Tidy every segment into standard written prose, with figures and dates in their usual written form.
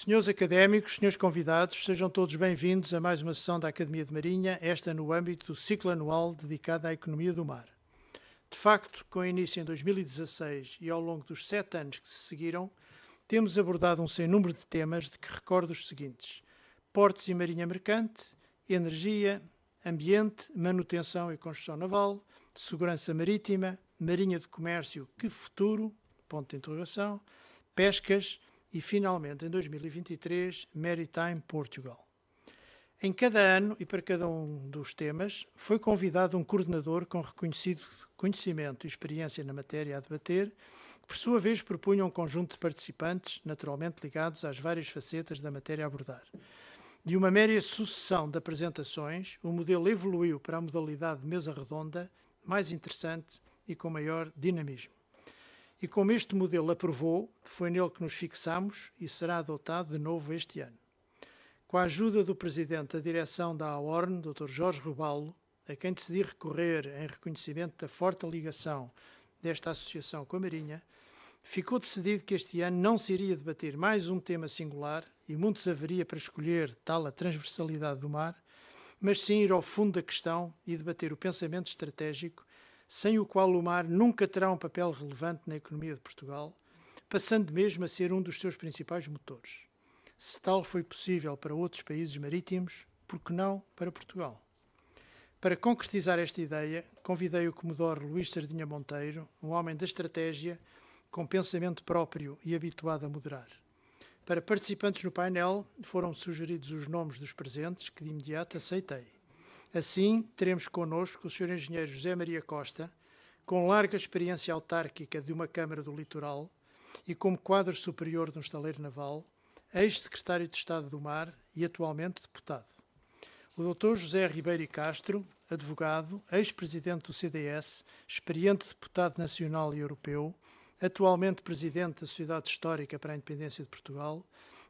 Senhores académicos, senhores convidados, sejam todos bem-vindos a mais uma sessão da Academia de Marinha, esta no âmbito do ciclo anual dedicado à economia do mar. De facto, com início em 2016 e ao longo dos 7 anos que se seguiram, temos abordado um sem número de temas de que recordo os seguintes: portos e marinha mercante, energia, ambiente, manutenção e construção naval, segurança marítima, marinha de comércio, que futuro, ponto de interrogação, pescas e, finalmente, em 2023, Maritime Portugal. Em cada ano e para cada um dos temas, foi convidado um coordenador com reconhecido conhecimento e experiência na matéria a debater, que por sua vez propunha um conjunto de participantes, naturalmente ligados às várias facetas da matéria a abordar. De uma mera sucessão de apresentações, o modelo evoluiu para a modalidade de mesa redonda, mais interessante e com maior dinamismo. E como este modelo aprovou, foi nele que nos fixamos e será adotado de novo este ano. Com a ajuda do Presidente da Direção da AORN, Dr. Jorge Robalo, a quem decidi recorrer em reconhecimento da forte ligação desta associação com a Marinha, ficou decidido que este ano não se iria debater mais um tema singular, e muitos haveria para escolher tal a transversalidade do mar, mas sim ir ao fundo da questão e debater o pensamento estratégico, sem o qual o mar nunca terá um papel relevante na economia de Portugal, passando mesmo a ser um dos seus principais motores. Se tal foi possível para outros países marítimos, por que não para Portugal? Para concretizar esta ideia, convidei o Comodoro Luís Sardinha Monteiro, um homem da estratégia, com pensamento próprio e habituado a moderar. Para participantes no painel, foram sugeridos os nomes dos presentes, que de imediato aceitei. Assim, teremos connosco o Sr. Engenheiro José Maria Costa, com larga experiência autárquica de uma Câmara do Litoral e como quadro superior de um estaleiro naval, ex-secretário de Estado do Mar e atualmente deputado. O Dr. José Ribeiro e Castro, advogado, ex-presidente do CDS, experiente deputado nacional e europeu, atualmente presidente da Sociedade Histórica para a Independência de Portugal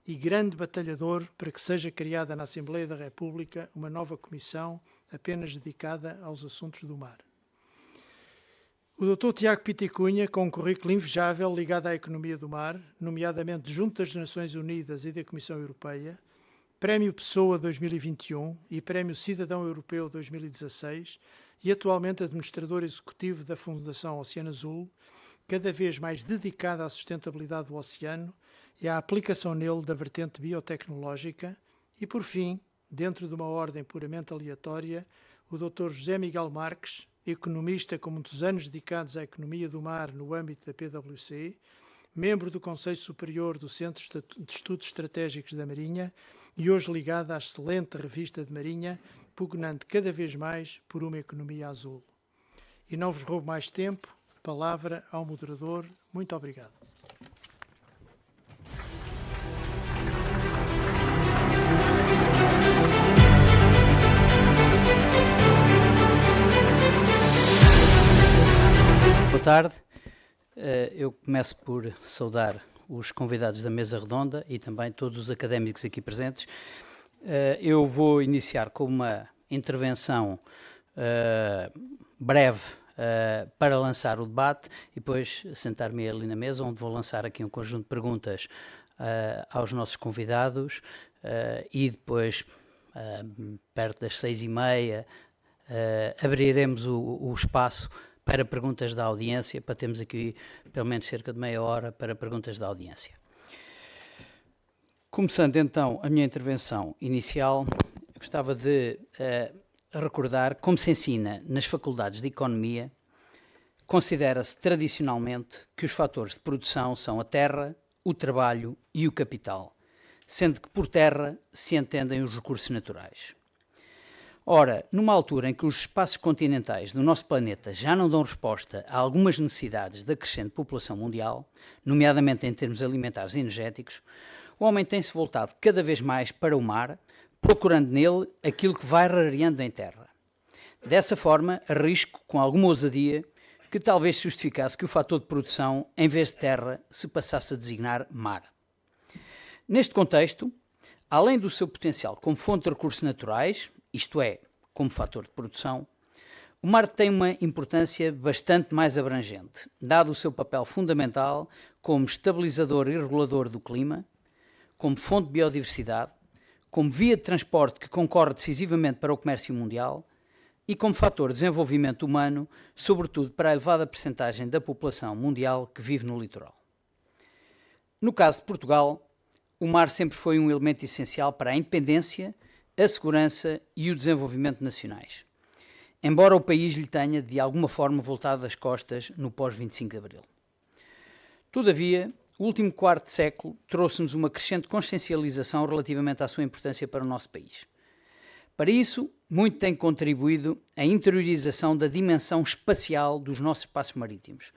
e grande batalhador para que seja criada na Assembleia da República uma nova comissão apenas dedicada aos assuntos do mar. O Dr. Tiago Piticunha, com um currículo invejável ligado à economia do mar, nomeadamente junto das Nações Unidas e da Comissão Europeia, Prémio Pessoa 2021 e Prémio Cidadão Europeu 2016 e atualmente administrador executivo da Fundação Oceano Azul, cada vez mais dedicada à sustentabilidade do oceano e à aplicação nele da vertente biotecnológica e, por fim, dentro de uma ordem puramente aleatória, o Dr. José Miguel Marques, economista com muitos anos dedicados à economia do mar no âmbito da PwC, membro do Conselho Superior do Centro de Estudos Estratégicos da Marinha e hoje ligado à excelente revista de Marinha, pugnando cada vez mais por uma economia azul. E não vos roubo mais tempo, palavra ao moderador. Muito obrigado. Boa tarde. Eu começo por saudar os convidados da mesa redonda e também todos os académicos aqui presentes. Eu vou iniciar com uma intervenção breve para lançar o debate e depois sentar-me ali na mesa, onde vou lançar aqui um conjunto de perguntas aos nossos convidados e depois, perto das 6h30, abriremos o espaço para perguntas da audiência, para termos aqui pelo menos cerca de meia hora para perguntas da audiência. Começando então a minha intervenção inicial, eu gostava de recordar como se ensina nas faculdades de Economia, considera-se tradicionalmente que os fatores de produção são a terra, o trabalho e o capital, sendo que por terra se entendem os recursos naturais. Ora, numa altura em que os espaços continentais do nosso planeta já não dão resposta a algumas necessidades da crescente população mundial, nomeadamente em termos alimentares e energéticos, o homem tem-se voltado cada vez mais para o mar, procurando nele aquilo que vai rareando em terra. Dessa forma, arrisco, com alguma ousadia, que talvez justificasse que o fator de produção, em vez de terra, se passasse a designar mar. Neste contexto, além do seu potencial como fonte de recursos naturais, isto é, como fator de produção, o mar tem uma importância bastante mais abrangente, dado o seu papel fundamental como estabilizador e regulador do clima, como fonte de biodiversidade, como via de transporte que concorre decisivamente para o comércio mundial e como fator de desenvolvimento humano, sobretudo para a elevada percentagem da população mundial que vive no litoral. No caso de Portugal, o mar sempre foi um elemento essencial para a independência, a segurança e o desenvolvimento nacionais, embora o país lhe tenha, de alguma forma, voltado as costas no pós-25 de Abril. Todavia, o último quarto de século trouxe-nos uma crescente consciencialização relativamente à sua importância para o nosso país. Para isso, muito tem contribuído a interiorização da dimensão espacial dos nossos espaços marítimos,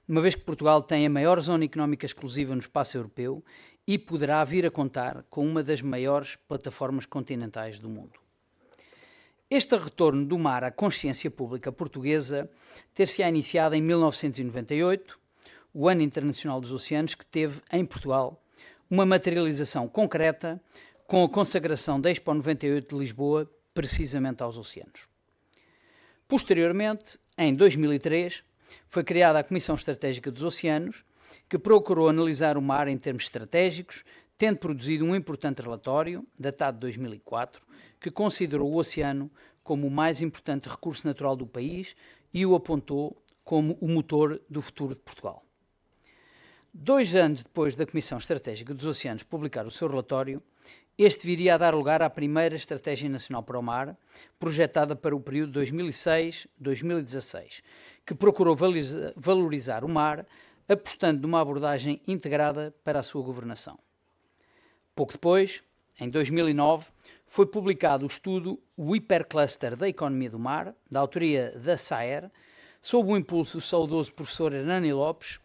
uma vez que Portugal tem a maior zona económica exclusiva no espaço europeu e poderá vir a contar com uma das maiores plataformas continentais do mundo. Este retorno do mar à consciência pública portuguesa ter-se-á iniciado em 1998, o Ano Internacional dos Oceanos, que teve, em Portugal, uma materialização concreta com a consagração da Expo 98 de Lisboa, precisamente aos oceanos. Posteriormente, em 2003, foi criada a Comissão Estratégica dos Oceanos, que procurou analisar o mar em termos estratégicos, tendo produzido um importante relatório, datado de 2004, que considerou o oceano como o mais importante recurso natural do país e o apontou como o motor do futuro de Portugal. 2 anos depois da Comissão Estratégica dos Oceanos publicar o seu relatório, este viria a dar lugar à primeira Estratégia Nacional para o Mar, projetada para o período 2006-2016, que procurou valorizar o mar, apostando numa abordagem integrada para a sua governação. Pouco depois, em 2009, foi publicado o estudo O Hipercluster da Economia do Mar, da autoria da SAER, sob o impulso do saudoso professor Hernani Lopes,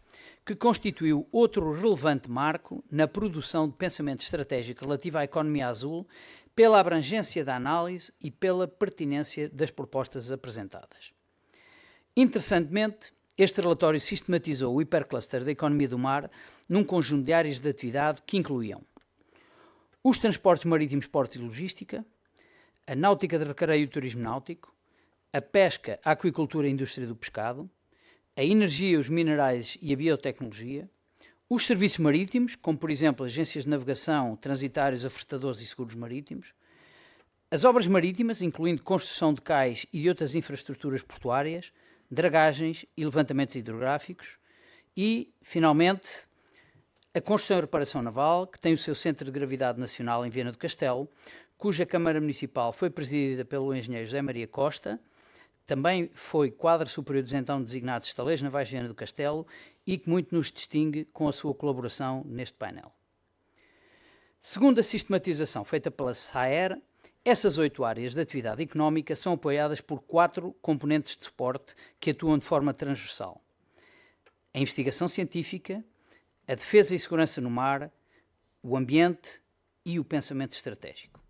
que constituiu outro relevante marco na produção de pensamento estratégico relativo à economia azul, pela abrangência da análise e pela pertinência das propostas apresentadas. Interessantemente, este relatório sistematizou o hipercluster da economia do mar num conjunto de áreas de atividade que incluíam os transportes marítimos, portos e logística, a náutica de recreio e o turismo náutico, a pesca, a aquicultura e a indústria do pescado, a energia, os minerais e a biotecnologia, os serviços marítimos, como por exemplo agências de navegação, transitários, afretadores e seguros marítimos, as obras marítimas, incluindo construção de cais e de outras infraestruturas portuárias, dragagens e levantamentos hidrográficos e, finalmente, a construção e reparação naval, que tem o seu centro de gravidade nacional em Viana do Castelo, cuja Câmara Municipal foi presidida pelo engenheiro José Maria Costa, também foi quadro superior dos então designados estaleiros navais de Viana do Castelo e que muito nos distingue com a sua colaboração neste painel. Segundo a sistematização feita pela SAER, essas 8 áreas de atividade económica são apoiadas por 4 componentes de suporte que atuam de forma transversal: a investigação científica, a defesa e segurança no mar, o ambiente e o pensamento estratégico.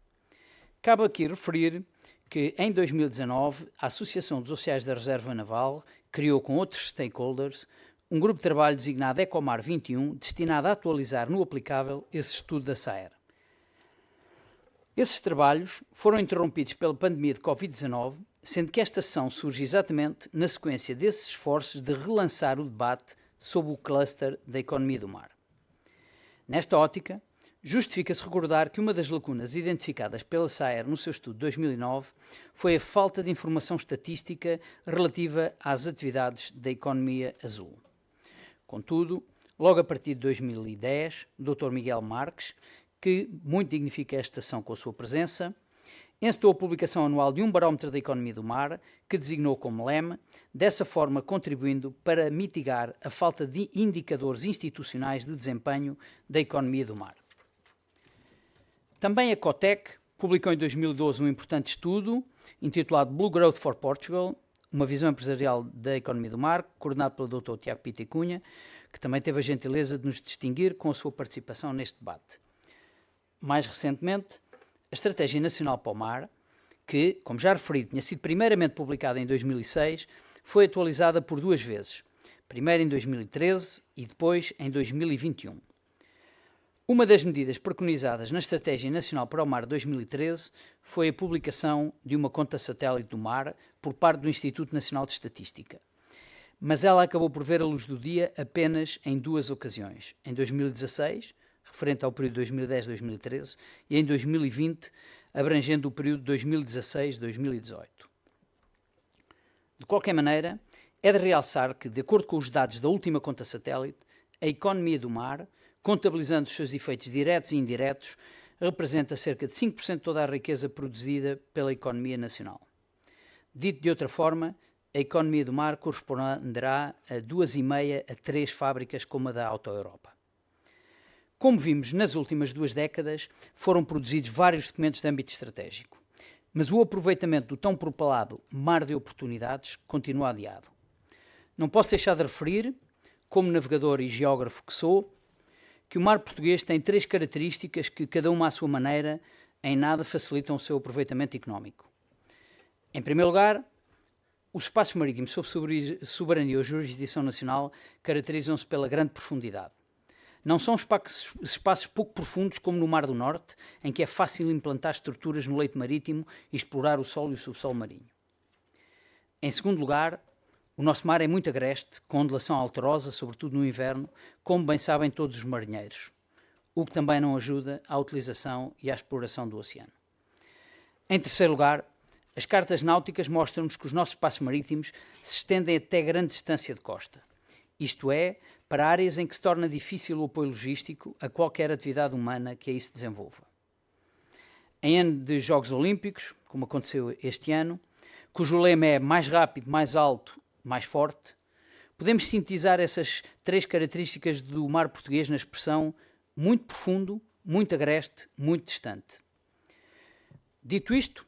Cabe aqui referir que, em 2019, a Associação dos Oficiais da Reserva Naval criou com outros stakeholders um grupo de trabalho designado Ecomar 21, destinado a atualizar no aplicável esse estudo da SAER. Esses trabalhos foram interrompidos pela pandemia de Covid-19, sendo que esta sessão surge exatamente na sequência desses esforços de relançar o debate sobre o cluster da economia do mar. Nesta ótica, justifica-se recordar que uma das lacunas identificadas pela SAER no seu estudo de 2009 foi a falta de informação estatística relativa às atividades da economia azul. Contudo, logo a partir de 2010, o Dr. Miguel Marques, que muito dignifica esta sessão com a sua presença, encetou a publicação anual de um barómetro da economia do mar, que designou como lema, dessa forma contribuindo para mitigar a falta de indicadores institucionais de desempenho da economia do mar. Também a Cotec publicou em 2012 um importante estudo intitulado Blue Growth for Portugal, uma visão empresarial da economia do mar, coordenado pelo Dr. Tiago Pita e Cunha, que também teve a gentileza de nos distinguir com a sua participação neste debate. Mais recentemente, a Estratégia Nacional para o Mar, que, como já referi, tinha sido primeiramente publicada em 2006, foi atualizada por 2 vezes, primeiro em 2013 e depois em 2021. Uma das medidas preconizadas na Estratégia Nacional para o Mar 2013 foi a publicação de uma conta satélite do mar por parte do Instituto Nacional de Estatística. Mas ela acabou por ver a luz do dia apenas em 2 ocasiões, em 2016, referente ao período 2010-2013, e em 2020, abrangendo o período 2016-2018. De qualquer maneira, é de realçar que, de acordo com os dados da última conta satélite, a economia do mar, contabilizando os seus efeitos diretos e indiretos, representa cerca de 5% de toda a riqueza produzida pela economia nacional. Dito de outra forma, a economia do mar corresponderá a 2,5 a 3 fábricas como a da Auto Europa. Como vimos nas últimas 2 décadas, foram produzidos vários documentos de âmbito estratégico, mas o aproveitamento do tão propalado mar de oportunidades continua adiado. Não posso deixar de referir, como navegador e geógrafo que sou, que o mar português tem 3 características que, cada uma à sua maneira, em nada facilitam o seu aproveitamento económico. Em primeiro lugar, os espaços marítimos sob soberania ou jurisdição nacional caracterizam-se pela grande profundidade. Não são espaços pouco profundos como no Mar do Norte, em que é fácil implantar estruturas no leito marítimo e explorar o solo e o subsolo marinho. Em segundo lugar, o nosso mar é muito agreste, com ondulação alterosa, sobretudo no inverno, como bem sabem todos os marinheiros, o que também não ajuda à utilização e à exploração do oceano. Em terceiro lugar, as cartas náuticas mostram-nos que os nossos espaços marítimos se estendem até grande distância de costa, isto é, para áreas em que se torna difícil o apoio logístico a qualquer atividade humana que aí se desenvolva. Em ano de Jogos Olímpicos, como aconteceu este ano, cujo lema é mais rápido, mais alto, mais forte, podemos sintetizar essas 3 características do mar português na expressão muito profundo, muito agreste, muito distante. Dito isto,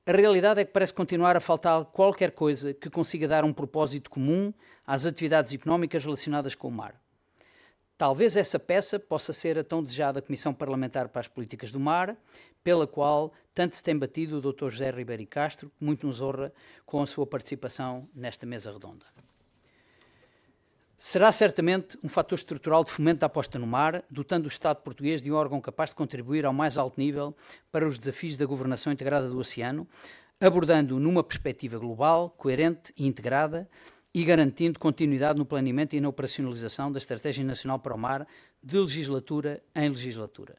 a realidade é que parece continuar a faltar qualquer coisa que consiga dar um propósito comum às atividades económicas relacionadas com o mar. Talvez essa peça possa ser a tão desejada Comissão Parlamentar para as Políticas do Mar, pela qual tanto se tem batido o Dr. José Ribeiro Castro, que muito nos honra com a sua participação nesta mesa redonda. Será certamente um fator estrutural de fomento da aposta no mar, dotando o Estado português de um órgão capaz de contribuir ao mais alto nível para os desafios da governação integrada do oceano, abordando numa perspectiva global, coerente e integrada, e garantindo continuidade no planeamento e na operacionalização da Estratégia Nacional para o Mar de legislatura em legislatura.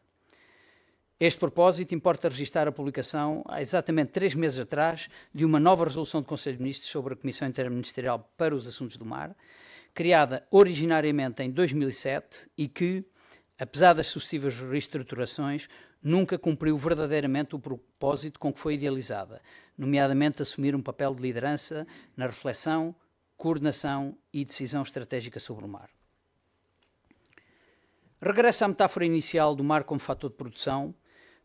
A este propósito, importa registrar a publicação, há exatamente 3 meses atrás, de uma nova resolução do Conselho de Ministros sobre a Comissão Interministerial para os Assuntos do Mar, criada originariamente em 2007 e que, apesar das sucessivas reestruturações, nunca cumpriu verdadeiramente o propósito com que foi idealizada, nomeadamente assumir um papel de liderança na reflexão, coordenação e decisão estratégica sobre o mar. Regresso à metáfora inicial do mar como fator de produção,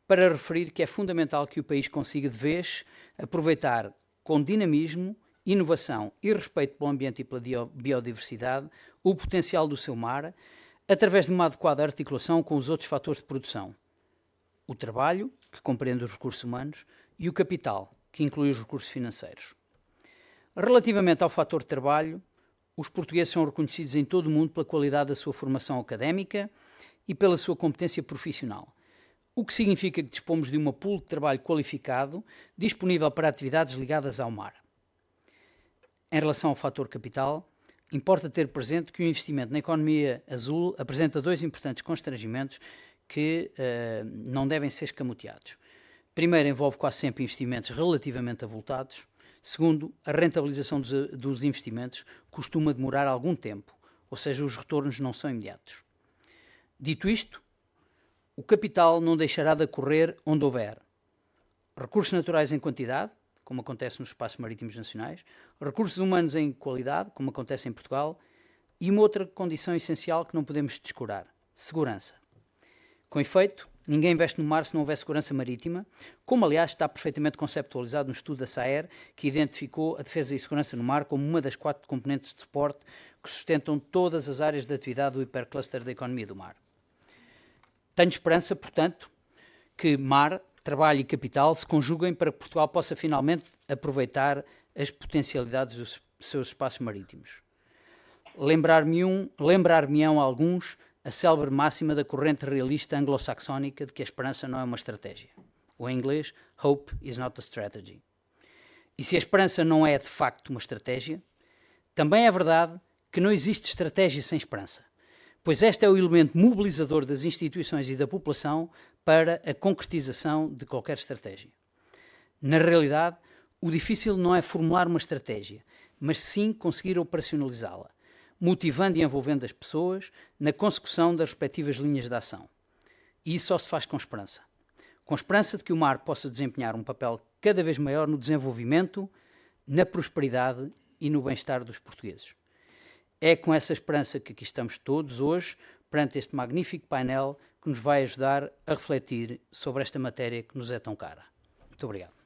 para referir que é fundamental que o país consiga de vez aproveitar com dinamismo, inovação e respeito pelo ambiente e pela biodiversidade o potencial do seu mar, através de uma adequada articulação com os outros fatores de produção. O trabalho, que compreende os recursos humanos, e o capital, que inclui os recursos financeiros. Relativamente ao fator de trabalho, os portugueses são reconhecidos em todo o mundo pela qualidade da sua formação académica e pela sua competência profissional, o que significa que dispomos de uma pool de trabalho qualificado disponível para atividades ligadas ao mar. Em relação ao fator capital, importa ter presente que o investimento na economia azul apresenta 2 importantes constrangimentos que não devem ser escamoteados. Primeiro, envolve quase sempre investimentos relativamente avultados. Segundo, a rentabilização dos investimentos costuma demorar algum tempo, ou seja, os retornos não são imediatos. Dito isto, o capital não deixará de correr onde houver recursos naturais em quantidade, como acontece nos espaços marítimos nacionais, recursos humanos em qualidade, como acontece em Portugal, e uma outra condição essencial que não podemos descurar: segurança. Com efeito, ninguém investe no mar se não houver segurança marítima, como aliás está perfeitamente conceptualizado no estudo da SAER, que identificou a defesa e segurança no mar como uma das 4 componentes de suporte que sustentam todas as áreas de atividade do hipercluster da economia do mar. Tenho esperança, portanto, que mar, trabalho e capital se conjuguem para que Portugal possa finalmente aproveitar as potencialidades dos seus espaços marítimos. Lembrar-me-ão alguns a célebre máxima da corrente realista anglo-saxónica de que a esperança não é uma estratégia. Ou em inglês, hope is not a strategy. E se a esperança não é de facto uma estratégia, também é verdade que não existe estratégia sem esperança, pois este é o elemento mobilizador das instituições e da população para a concretização de qualquer estratégia. Na realidade, o difícil não é formular uma estratégia, mas sim conseguir operacionalizá-la, motivando e envolvendo as pessoas na consecução das respectivas linhas de ação. E isso só se faz com esperança. Com esperança de que o mar possa desempenhar um papel cada vez maior no desenvolvimento, na prosperidade e no bem-estar dos portugueses. É com essa esperança que aqui estamos todos hoje, perante este magnífico painel que nos vai ajudar a refletir sobre esta matéria que nos é tão cara. Muito obrigado.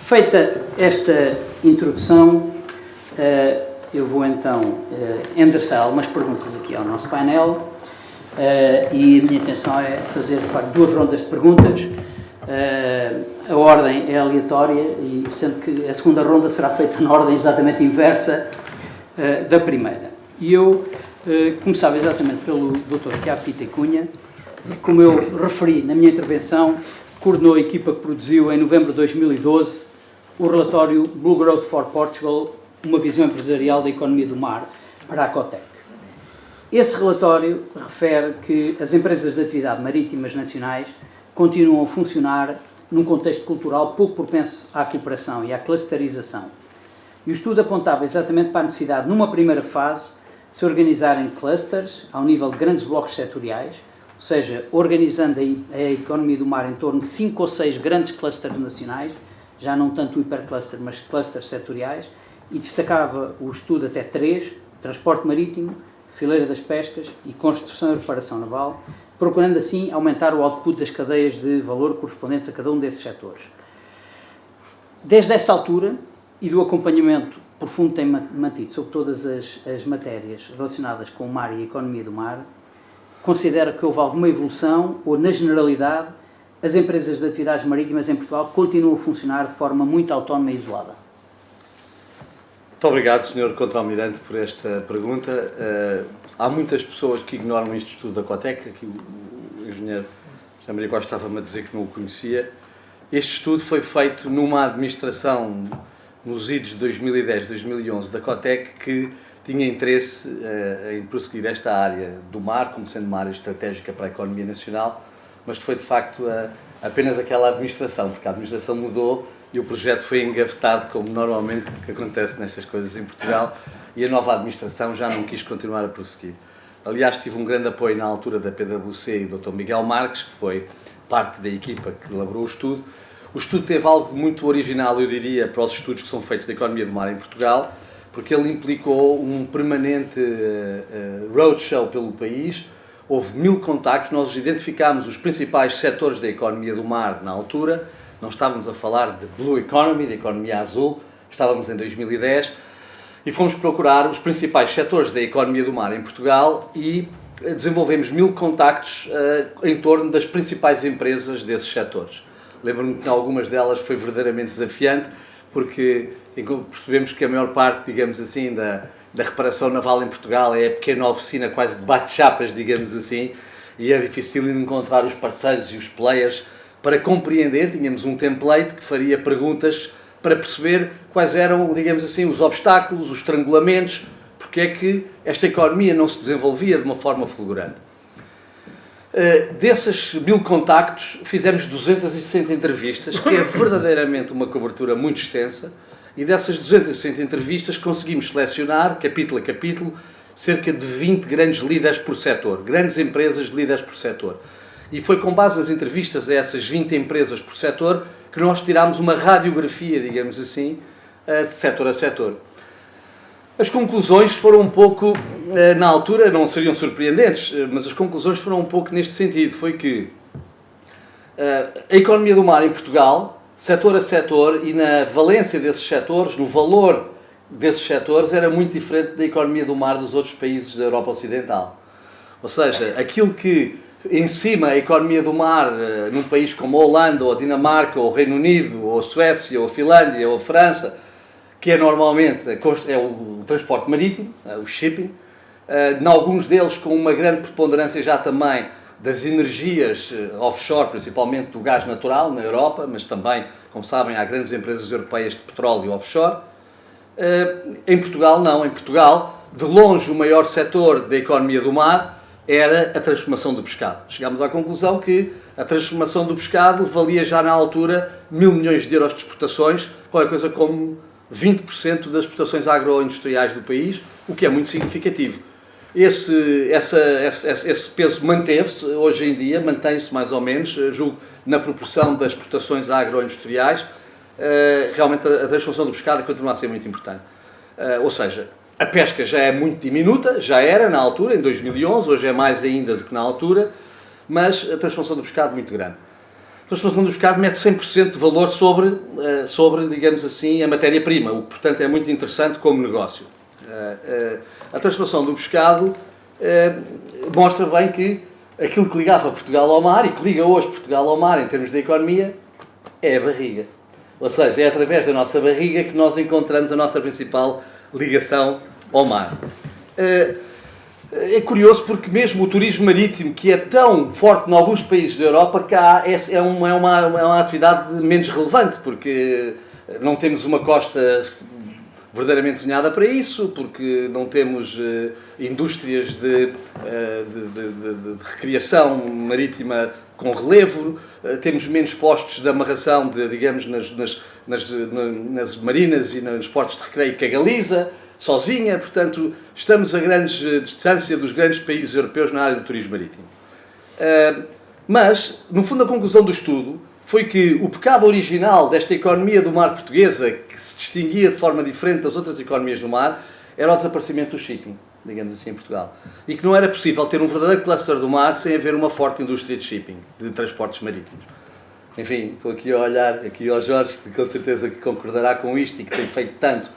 Feita esta introdução, eu vou então endereçar algumas perguntas aqui ao nosso painel e a minha intenção é fazer, de facto, 2 rondas de perguntas. A ordem é aleatória, e sendo que a segunda ronda será feita na ordem exatamente inversa da primeira. E eu começava exatamente pelo Dr. Tiago Pita e Cunha, que, como eu referi na minha intervenção, coordenou a equipa que produziu em novembro de 2012 o relatório Blue Growth for Portugal, uma visão empresarial da economia do mar, para a COTEC. Esse relatório refere que as empresas de atividade marítimas nacionais continuam a funcionar num contexto cultural pouco propenso à cooperação e à clusterização. E o estudo apontava exatamente para a necessidade, numa primeira fase, de se organizar em clusters, ao nível de grandes blocos setoriais, ou seja, organizando a economia do mar em torno de 5 ou 6 grandes clusters nacionais, já não tanto o hipercluster, mas clusters setoriais, e destacava o estudo até 3, transporte marítimo, fileira das pescas e construção e reparação naval, procurando assim aumentar o output das cadeias de valor correspondentes a cada um desses setores. Desde essa altura, e do acompanhamento profundo que tem mantido sobre todas as matérias relacionadas com o mar e a economia do mar, considera que houve alguma evolução, ou na generalidade, as empresas de atividades marítimas em Portugal continuam a funcionar de forma muito autónoma e isolada? Muito obrigado, Sr. Contra-Almirante, por esta pergunta. Há muitas pessoas que ignoram este estudo da COTEC. Aqui o engenheiro José Maria Costa estava-me a dizer que não o conhecia. Este estudo foi feito numa administração, nos idos de 2010, 2011, da COTEC, que tinha interesse em prosseguir esta área do mar, como sendo uma área estratégica para a economia nacional, mas foi, de facto, apenas aquela administração, porque a administração mudou e o projeto foi engavetado, como normalmente acontece nestas coisas em Portugal, e a nova administração já não quis continuar a prosseguir. Aliás, tive um grande apoio na altura da PwC e do Dr. Miguel Marques, que foi parte da equipa que elaborou o estudo. O estudo teve algo muito original, eu diria, para os estudos que são feitos da economia do mar em Portugal, porque ele implicou um permanente roadshow pelo país. Houve 1000 contactos, nós identificámos os principais setores da economia do mar na altura, não estávamos a falar de Blue Economy, de economia azul, estávamos em 2010, e fomos procurar os principais setores da economia do mar em Portugal e desenvolvemos 1000 contactos em torno das principais empresas desses setores. Lembro-me que em algumas delas foi verdadeiramente desafiante, porque percebemos que a maior parte, digamos assim, da reparação naval em Portugal é a pequena oficina quase de bate-chapas, digamos assim, e é difícil encontrar os parceiros e os players para compreender. Tínhamos um template que faria perguntas para perceber quais eram, digamos assim, os obstáculos, os estrangulamentos, porque é que esta economia não se desenvolvia de uma forma fulgurante. Desses 1000 contactos, fizemos 260 entrevistas, que é verdadeiramente uma cobertura muito extensa, e dessas 260 entrevistas conseguimos selecionar, capítulo a capítulo, cerca de 20 grandes líderes por setor, grandes empresas de líderes por setor. E foi com base nas entrevistas a essas 20 empresas por setor que nós tirámos uma radiografia, digamos assim, de setor a setor. As conclusões foram um pouco na altura, não seriam surpreendentes, mas as conclusões foram um pouco neste sentido. Foi que a economia do mar em Portugal, setor a setor, e na valência desses setores, no valor desses setores, era muito diferente da economia do mar dos outros países da Europa Ocidental. Ou seja, aquilo que em cima a economia do mar, num país como a Holanda, ou a Dinamarca, ou o Reino Unido, ou a Suécia, ou a Finlândia, ou a França, que é normalmente é o transporte marítimo, o shipping, em alguns deles com uma grande preponderância já também das energias offshore, principalmente do gás natural na Europa, mas também, como sabem, há grandes empresas europeias de petróleo offshore. Em Portugal, não. Em Portugal, de longe, o maior setor da economia do mar era a transformação do pescado. Chegámos à conclusão que a transformação do pescado valia já na altura 1.000 milhões de euros de exportações, qualquer coisa como 20% das exportações agroindustriais do país, o que é muito significativo. Esse peso manteve-se, hoje em dia, mantém-se mais ou menos, julgo, na proporção das exportações agroindustriais. Realmente a transformação do pescado continua a ser muito importante. Ou seja, a pesca já é muito diminuta, já era na altura, em 2011, hoje é mais ainda do que na altura, mas a transformação do pescado é muito grande. A transformação do pescado mete 100% de valor sobre, digamos assim, a matéria-prima, o que, portanto, é muito interessante como negócio. A transformação do pescado mostra bem que aquilo que ligava Portugal ao mar, e que liga hoje Portugal ao mar em termos de economia, é a barriga. Ou seja, é através da nossa barriga que nós encontramos a nossa principal ligação ao mar. É curioso porque mesmo o turismo marítimo, que é tão forte em alguns países da Europa, cá é uma atividade menos relevante, porque não temos uma costa verdadeiramente desenhada para isso, porque não temos indústrias de recreação marítima com relevo, temos menos postos de amarração, digamos, nas marinas e nos portos de recreio que a Galiza, sozinha, portanto, estamos a grande distância dos grandes países europeus na área do turismo marítimo. Mas, no fundo, a conclusão do estudo foi que o pecado original desta economia do mar portuguesa, que se distinguia de forma diferente das outras economias do mar, era o desaparecimento do shipping, digamos assim, em Portugal. E que não era possível ter um verdadeiro cluster do mar sem haver uma forte indústria de shipping, de transportes marítimos. Enfim, estou aqui a olhar aqui ao Jorge, que com certeza que concordará com isto e que tem feito tanto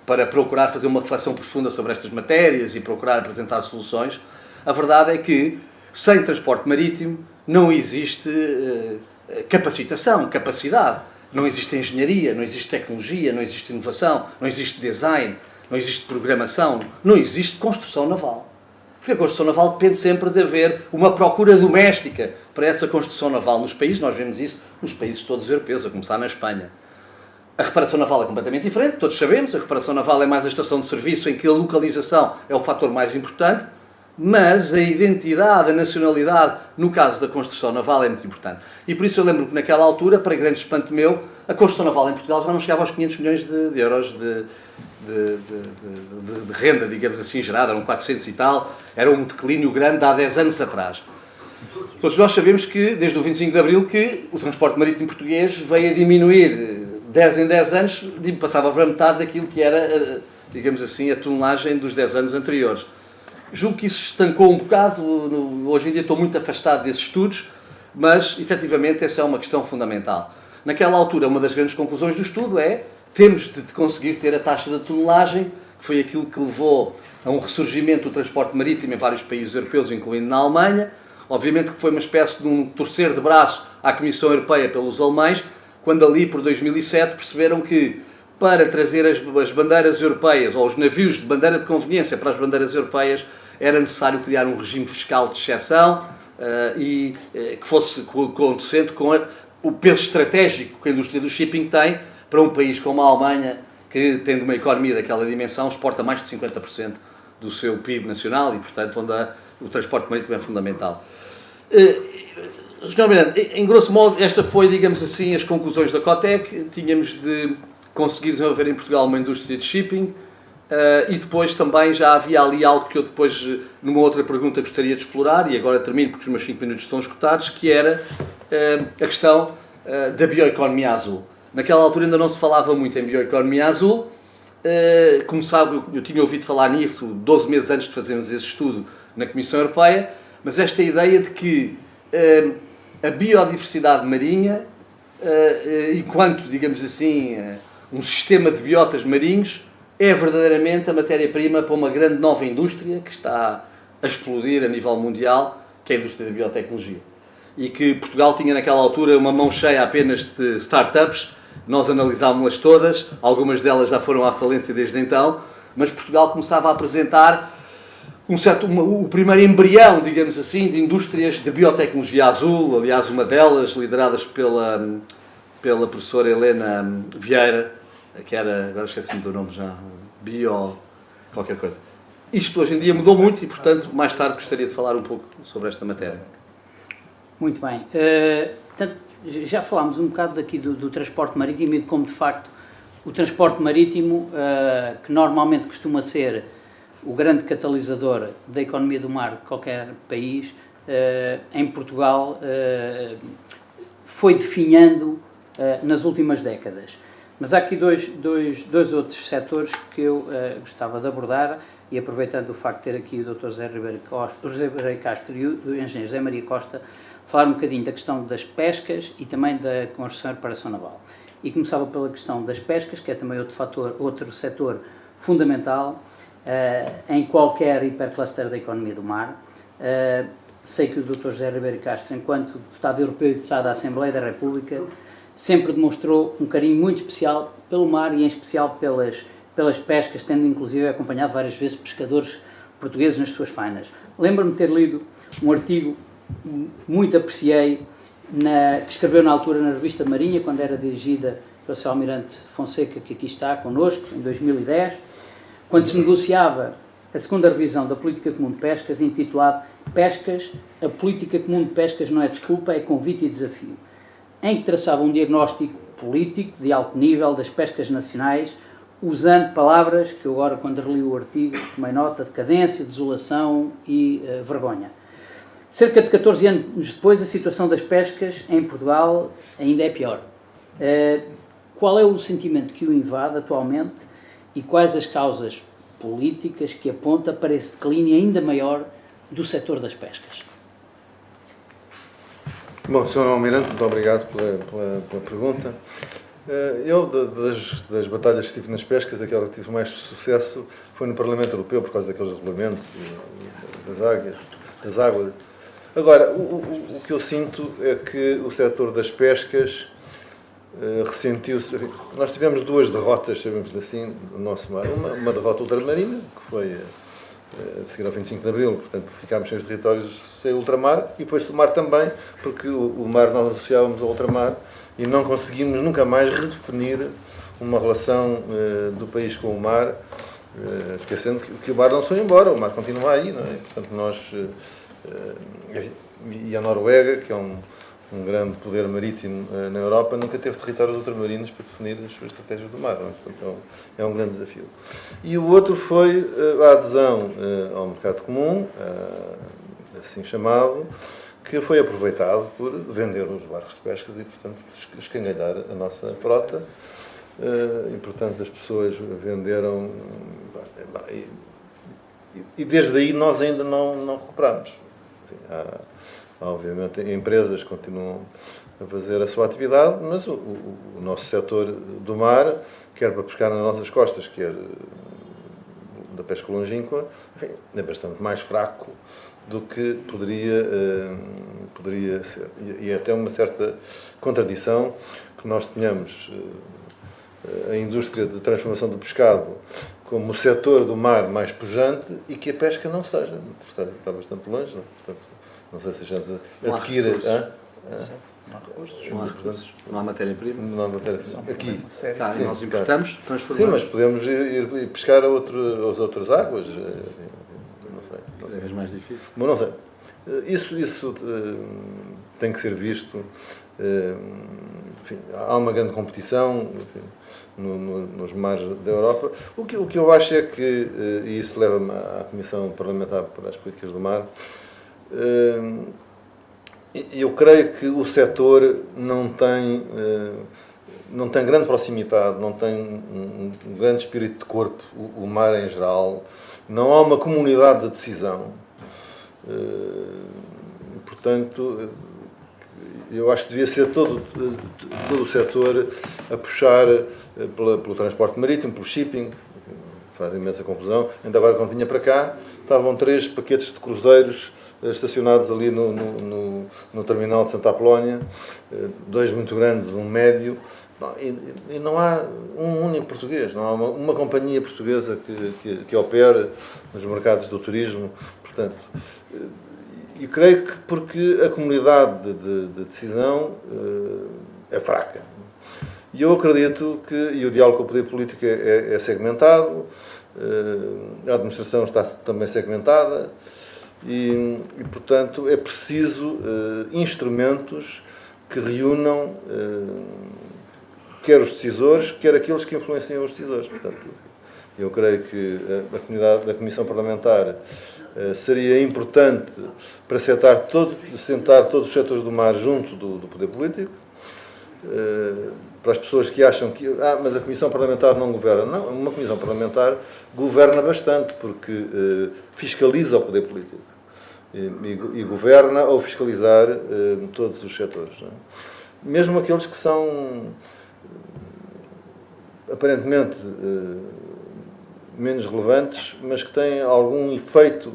para procurar fazer uma reflexão profunda sobre estas matérias e procurar apresentar soluções. A verdade é que, sem transporte marítimo, não existe capacitação, capacidade. Não existe engenharia, não existe tecnologia, não existe inovação, não existe design, não existe programação, não existe construção naval. Porque a construção naval depende sempre de haver uma procura doméstica para essa construção naval. Nos países, nós vemos isso nos países todos europeus, a começar na Espanha. A reparação naval é completamente diferente, todos sabemos. A reparação naval é mais a estação de serviço em que a localização é o fator mais importante, mas a identidade, a nacionalidade, no caso da construção naval, é muito importante. E por isso eu lembro que naquela altura, para grande espanto meu, a construção naval em Portugal já não chegava aos 500 milhões de euros de renda, digamos assim, gerada, eram 400 e tal, era um declínio grande há 10 anos atrás. Todos nós sabemos que, desde o 25 de Abril, que o transporte marítimo português veio a diminuir 10 em 10 anos, passava para metade daquilo que era, digamos assim, a tonelagem dos 10 anos anteriores. Julgo que isso estancou um bocado, hoje em dia estou muito afastado desses estudos, mas, efetivamente, essa é uma questão fundamental. Naquela altura, uma das grandes conclusões do estudo é temos de conseguir ter a taxa de tonelagem, que foi aquilo que levou a um ressurgimento do transporte marítimo em vários países europeus, incluindo na Alemanha. Obviamente que foi uma espécie de um torcer de braço à Comissão Europeia pelos alemães, quando ali, por 2007, perceberam que para trazer as bandeiras europeias, ou os navios de bandeira de conveniência para as bandeiras europeias, era necessário criar um regime fiscal de exceção e que fosse conduzente com o peso estratégico que a indústria do shipping tem para um país como a Alemanha, que, tendo uma economia daquela dimensão, exporta mais de 50% do seu PIB nacional e, portanto, onde o transporte marítimo é fundamental. Sr. Miranda, em grosso modo, esta foi, digamos assim, as conclusões da COTEC. Tínhamos de conseguir desenvolver em Portugal uma indústria de shipping e depois também já havia ali algo que eu depois, numa outra pergunta, gostaria de explorar, e agora termino porque os meus 5 minutos estão esgotados, que era a questão da bioeconomia azul. Naquela altura ainda não se falava muito em bioeconomia azul, Como sabe, eu tinha ouvido falar nisso 12 meses antes de fazermos esse estudo na Comissão Europeia, mas esta ideia de que a biodiversidade marinha, enquanto, digamos assim, um sistema de biotas marinhos, é verdadeiramente a matéria-prima para uma grande nova indústria que está a explodir a nível mundial, que é a indústria da biotecnologia. E que Portugal tinha naquela altura uma mão cheia apenas de startups. Nós analisámos-las todas, algumas delas já foram à falência desde então, mas Portugal começava a apresentar o primeiro embrião, digamos assim, de indústrias de biotecnologia azul, aliás uma delas lideradas pela professora Helena Vieira, que era, agora esqueci-me do nome já, qualquer coisa. Isto hoje em dia mudou muito e, portanto, mais tarde gostaria de falar um pouco sobre esta matéria. Muito bem. Portanto, já falámos um bocado daqui do transporte marítimo e de como, de facto, o transporte marítimo, que normalmente costuma ser o grande catalisador da economia do mar de qualquer país, em Portugal, foi definhando nas últimas décadas. Mas há aqui dois outros setores que eu gostava de abordar, e aproveitando o facto de ter aqui o Dr. José Ribeiro Castro e o Engenheiro José Maria Costa, falar um bocadinho da questão das pescas e também da construção e reparação naval. E começava pela questão das pescas, que é também outro setor fundamental em qualquer hipercluster da economia do mar. Sei que o Dr. José Ribeiro Castro, enquanto deputado europeu e deputado da Assembleia da República, sempre demonstrou um carinho muito especial pelo mar e em especial pelas pescas, tendo inclusive acompanhado várias vezes pescadores portugueses nas suas fainas. Lembro-me de ter lido um artigo muito apreciei, que escreveu na altura na revista Marinha, quando era dirigida pelo Sr. Almirante Fonseca, que aqui está connosco, em 2010, quando se negociava a segunda revisão da Política Comum de Pescas, intitulado Pescas, a Política Comum de Pescas não é desculpa, é convite e desafio, em que traçava um diagnóstico político de alto nível das pescas nacionais, usando palavras que eu agora, quando reli o artigo, tomei nota: decadência, desolação e vergonha. Cerca de 14 anos depois, a situação das pescas em Portugal ainda é pior. Qual é o sentimento que o invade atualmente e quais as causas políticas que aponta para esse declínio ainda maior do setor das pescas? Bom, Sr. Almirante, muito obrigado pela pergunta. Eu, das batalhas que tive nas pescas, aquela que tive mais sucesso foi no Parlamento Europeu, por causa daqueles regulamentos das águas. Agora, o que eu sinto é que o setor das pescas ressentiu-se. Nós tivemos duas derrotas, sabemos assim, no nosso mar. Uma derrota ultramarina, que foi a seguir ao 25 de Abril, portanto ficámos sem os territórios, sem ultramar, e foi-se o mar também, porque o mar nós associávamos ao ultramar e não conseguimos nunca mais redefinir uma relação do país com o mar, esquecendo que o mar não se foi embora, o mar continua aí, não é? Portanto, nós... e a Noruega, que é um grande poder marítimo na Europa, nunca teve territórios ultramarinos para definir as suas estratégias do mar. Portanto, é um grande desafio. E o outro foi a adesão ao mercado comum, assim chamado, que foi aproveitado por vender os barcos de pescas e, portanto, escangalhar a nossa frota. E, portanto, as pessoas venderam... E desde aí nós ainda não recuperamos. Obviamente, empresas continuam a fazer a sua atividade, mas o nosso setor do mar, quer para pescar nas nossas costas, quer da pesca longínqua, enfim, é bastante mais fraco do que poderia ser. E é até uma certa contradição que nós tenhamos a indústria de transformação do pescado como o setor do mar mais pujante e que a pesca não seja. Está bastante longe, não é? Portanto, não sei se a gente adquire... Não há recursos, não há matéria-prima. Não há matéria-prima. Aqui. Sim, nós importamos, transformamos. Sim, mas podemos ir pescar as outras águas. Não sei. É vez mais difícil. Mas não sei. Isso tem que ser visto. Enfim, há uma grande competição, enfim, nos mares da Europa. O que eu acho é que, e isso leva-me à Comissão Parlamentar para as Políticas do Mar, eu creio que o setor não tem grande proximidade, não tem um grande espírito de corpo, o mar em geral, não há uma comunidade de decisão. Portanto, eu acho que devia ser todo o setor a puxar pelo transporte marítimo, pelo shipping, faz imensa confusão. Ainda agora, quando vinha para cá, estavam 3 paquetes de cruzeiros estacionados ali no terminal de Santa Apolónia, 2 muito grandes, um médio, e não há um único português, não há uma companhia portuguesa que opera nos mercados do turismo. Portanto, e creio que porque a comunidade de decisão é fraca. E eu acredito que, e o diálogo com o poder político é segmentado, a administração está também segmentada, e portanto, é preciso instrumentos que reúnam quer os decisores, quer aqueles que influenciam os decisores. Portanto, eu creio que a comunidade da Comissão Parlamentar seria importante para sentar todos os setores do mar junto do poder político, para as pessoas que acham que mas a Comissão Parlamentar não governa. Não, uma Comissão Parlamentar governa bastante, porque fiscaliza o poder político e governa ao fiscalizar todos os setores. Não é? Mesmo aqueles que são aparentemente menos relevantes, mas que têm algum efeito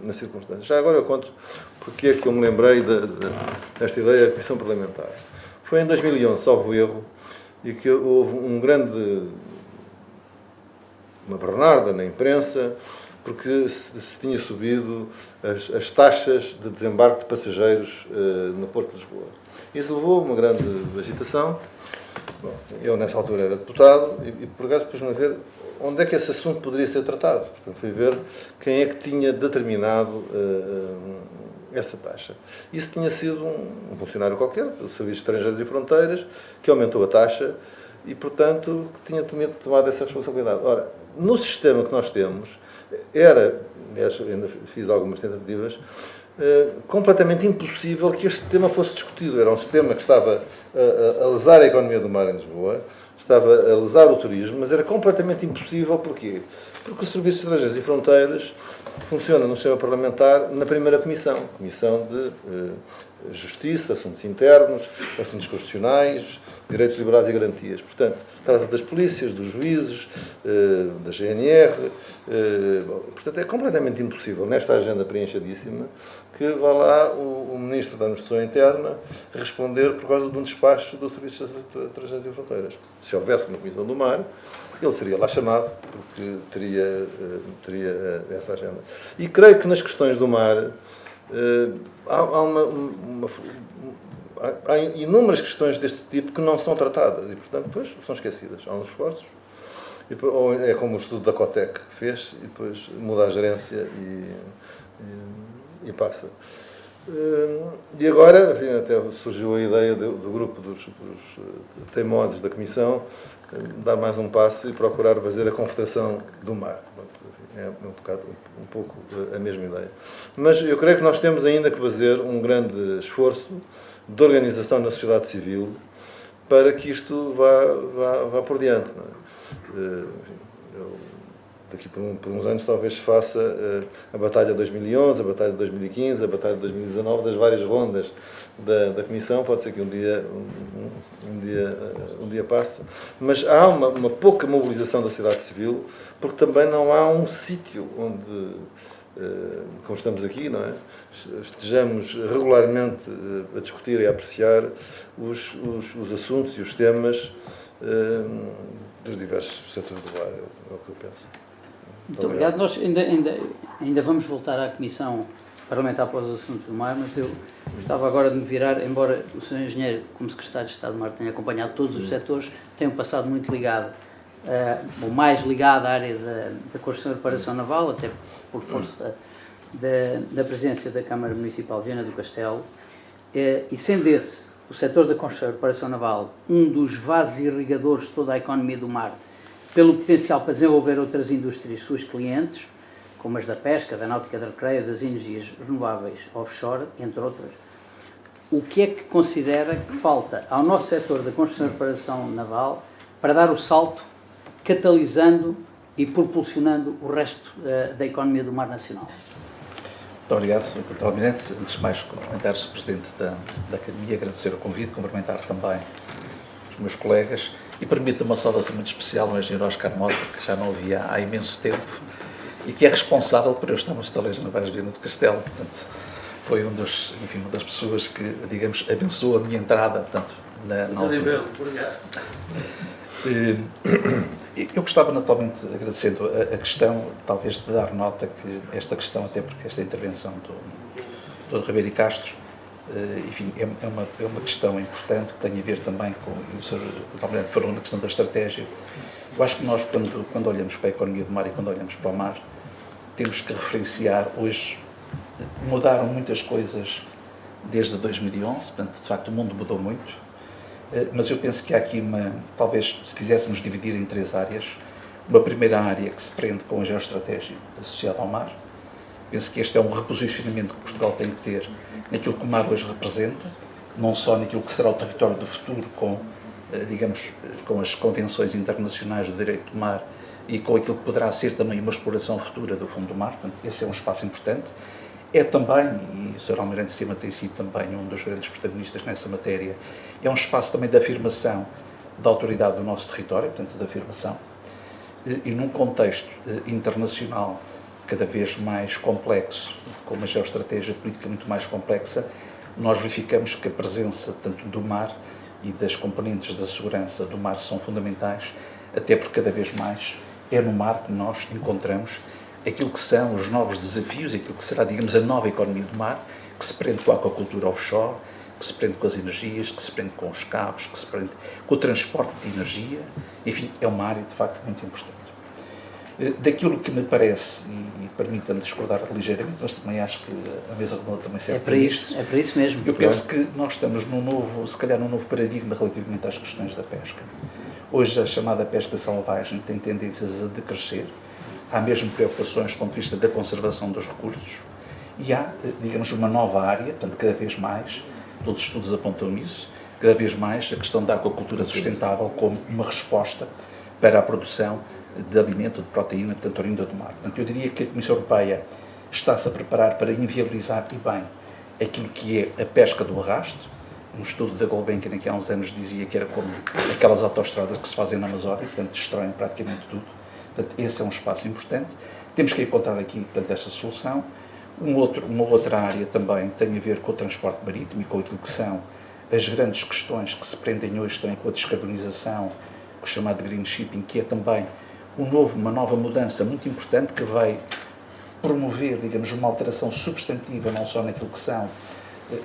nas circunstâncias. Já agora eu conto porque é que eu me lembrei desta ideia da Comissão Parlamentar. Foi em 2011, salvo erro, e que houve uma bernarda na imprensa, porque se tinha subido as taxas de desembarque de passageiros no Porto de Lisboa. Isso levou a uma grande agitação. Bom, eu, nessa altura, era deputado e por acaso, pus-me a ver onde é que esse assunto poderia ser tratado. Portanto, fui ver quem é que tinha determinado essa taxa. Isso tinha sido um funcionário qualquer, do Serviço de Estrangeiros e Fronteiras, que aumentou a taxa e, portanto, que tinha tomado essa responsabilidade. Ora, no sistema que nós temos, aliás, ainda fiz algumas tentativas, completamente impossível que este tema fosse discutido. Era um sistema que estava a lesar a economia do mar em Lisboa, estava a lesar o turismo, mas era completamente impossível. Porquê? Porque o Serviço de Estrangeiros e Fronteiras funciona no sistema parlamentar na primeira comissão, Comissão de Justiça, Assuntos Internos, Assuntos Constitucionais, Direitos Liberais e Garantias. Portanto, trata das polícias, dos juízes, da GNR. Portanto, é completamente impossível, nesta agenda preenchadíssima, que vá lá o Ministro da Administração Interna responder por causa de um despacho do Serviço de Estrangeiros e Fronteiras. Se houvesse uma Comissão do Mar, ele seria lá chamado, porque teria essa agenda. E creio que nas questões do mar há inúmeras questões deste tipo que não são tratadas e, portanto, depois são esquecidas. Há uns esforços, e depois, ou é como o estudo da COTEC fez, e depois muda a gerência e passa. E agora, enfim, até surgiu a ideia do grupo dos teimosos da Comissão dar mais um passo e procurar fazer a Confederação do Mar. É um pouco a mesma ideia. Mas eu creio que nós temos ainda que fazer um grande esforço de organização na sociedade civil para que isto vá por diante. Não é? Daqui por uns anos talvez faça a Batalha de 2011, a Batalha de 2015, a Batalha de 2019, das várias rondas da Comissão. Pode ser que um dia passe. Mas há uma pouca mobilização da sociedade civil, porque também não há um sítio onde, como estamos aqui, não é? Estejamos regularmente a discutir e a apreciar os assuntos e os temas dos diversos setores do ar, é o que eu penso. Muito obrigado. Nós ainda vamos voltar à Comissão Parlamentar para os Assuntos do Mar, mas eu gostava agora de me virar, embora o Sr. Engenheiro, como Secretário de Estado do Mar, tenha acompanhado todos os setores, tenha passado muito ligado, ou mais ligado à área da construção e reparação naval, até por força da presença da Câmara Municipal de Viana do Castelo, e sendo esse, o setor da construção e reparação naval, um dos vasos irrigadores de toda a economia do mar, pelo potencial para desenvolver outras indústrias suas clientes, como as da pesca, da náutica de recreio, das energias renováveis offshore, entre outras. o que é que considera que falta ao nosso setor da construção e reparação naval para dar o salto, catalisando e propulsionando o resto da economia do mar nacional? Muito obrigado, Sr. Contra-Almirante. Antes de mais, cumprimentar o Sr. Presidente da Academia, agradecer o convite, cumprimentar também os meus colegas e permito uma saudação muito especial ao engenheiro Oscar Mota, que já não havia há imenso tempo e que é responsável por eu estar nos Estaleiros Navais de Viana do Castelo. Portanto, foi uma das pessoas que, digamos, abençoou a minha entrada, portanto, na altura. Obrigado. Eu gostava, naturalmente, agradecendo a questão, talvez de dar nota que esta questão, até porque esta intervenção do Dr. Ribeiro e Castro, enfim, é uma questão importante que tem a ver também com, o Sr. Almirante falou na questão da estratégia. Eu acho que nós, quando olhamos para a economia do mar e quando olhamos para o mar, temos que referenciar, hoje, mudaram muitas coisas desde 2011, portanto, de facto, o mundo mudou muito. Mas eu penso que há aqui talvez, se quiséssemos dividir em 3 áreas, uma primeira área que se prende com a geoestratégia associada ao mar. Penso que este é um reposicionamento que Portugal tem que ter naquilo que o mar hoje representa, não só naquilo que será o território do futuro, digamos, com as convenções internacionais do direito do mar e com aquilo que poderá ser também uma exploração futura do fundo do mar. Portanto, esse é um espaço importante. É também, e o Sr. Almirante de Cima tem sido também um dos grandes protagonistas nessa matéria, é um espaço também de afirmação da autoridade do nosso território, portanto, de afirmação, e num contexto internacional cada vez mais complexo, com uma geoestratégia política muito mais complexa, nós verificamos que a presença tanto do mar e das componentes da segurança do mar são fundamentais, até porque cada vez mais é no mar que nós encontramos aquilo que são os novos desafios, aquilo que será, digamos, a nova economia do mar, que se prende com a aquacultura offshore, que se prende com as energias, que se prende com os cabos, que se prende com o transporte de energia. Enfim, é uma área, de facto, muito importante. Daquilo que me parece, e permita-me discordar ligeiramente, mas também acho que a mesa redonda também serve para isto. É para isso mesmo. Eu penso que nós estamos se calhar num novo paradigma relativamente às questões da pesca. Hoje a chamada pesca selvagem tem tendências a decrescer. Há mesmo preocupações do ponto de vista da conservação dos recursos e há, digamos, uma nova área, portanto, cada vez mais, todos os estudos apontam nisso, cada vez mais a questão da aquacultura sustentável como uma resposta para a produção de alimento, de proteína, portanto, oriunda do mar. Portanto, eu diria que a Comissão Europeia está-se a preparar para inviabilizar e bem aquilo que é a pesca do arrasto. Um estudo da Gulbenkian, que há uns anos dizia que era como aquelas autoestradas que se fazem na Amazónia, portanto, destroem praticamente tudo. Portanto, esse é um espaço importante. Temos que encontrar aqui, portanto, esta solução. Uma outra área também tem a ver com o transporte marítimo e com aquilo que são as grandes questões que se prendem hoje também com a descarbonização, com o chamado green shipping, que é também uma nova mudança muito importante que vai promover, digamos, uma alteração substantiva, não só naquilo que são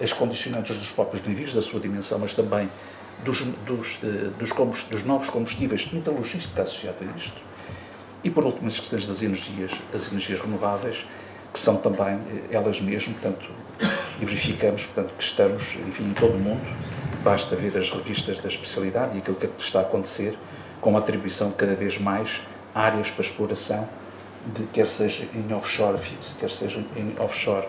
as condicionantes dos próprios navios, da sua dimensão, mas também dos novos combustíveis e da logística associada a isto. E, por último, as questões das energias renováveis, que são também elas mesmas, portanto, e verificamos, portanto, que estamos, enfim, em todo o mundo, basta ver as revistas da especialidade e aquilo que está a acontecer com a atribuição de cada vez mais áreas para exploração, quer seja em offshore fixo, quer seja em offshore,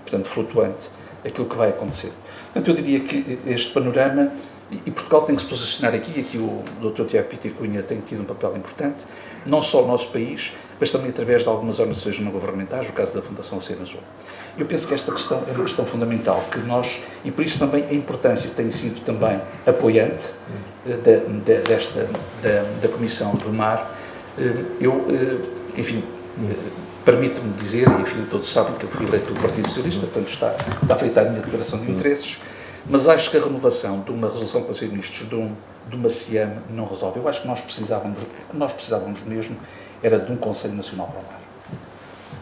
portanto, flutuante, aquilo que vai acontecer. Portanto, eu diria que este panorama, e Portugal tem que se posicionar aqui o Dr. Tiago Pita e Cunha tem tido um papel importante, não só o nosso país, mas também através de algumas organizações não governamentais, no caso da Fundação Oceano Azul. Eu penso que esta questão é uma questão fundamental, que nós, e por isso também a importância que tem sido também apoiante da Comissão do Mar, enfim, permite-me dizer, enfim, todos sabem que eu fui eleito pelo Partido Socialista, portanto está feita a minha declaração de interesses, mas acho que a renovação de uma resolução do Conselho de Ministros de uma CIAM não resolve. Eu acho que nós precisávamos mesmo, era de um Conselho Nacional para o Mar.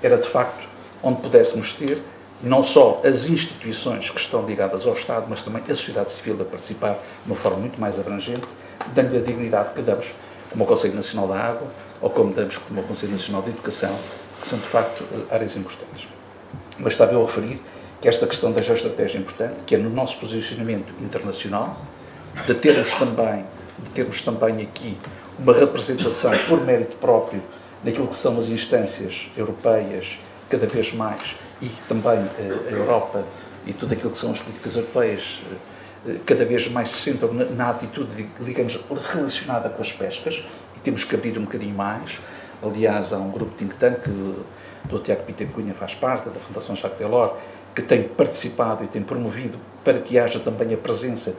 Era, de facto, onde pudéssemos ter não só as instituições que estão ligadas ao Estado, mas também a sociedade civil a participar de uma forma muito mais abrangente, dando-lhe a dignidade que damos como o Conselho Nacional da Água ou como damos como o Conselho Nacional da Educação, que são, de facto, áreas importantes. Mas estava eu a referir que esta questão da geoestratégia é importante, que é no nosso posicionamento internacional, de termos também aqui uma representação por mérito próprio daquilo que são as instâncias europeias cada vez mais e também a Europa e tudo aquilo que são as políticas europeias cada vez mais se centram na atitude, digamos, relacionada com as pescas, e temos que abrir um bocadinho mais. Aliás, há um grupo de think tank, do Tiago Pita Cunha faz parte, da Fundação Jacques Delors, que tem participado e tem promovido para que haja também a presença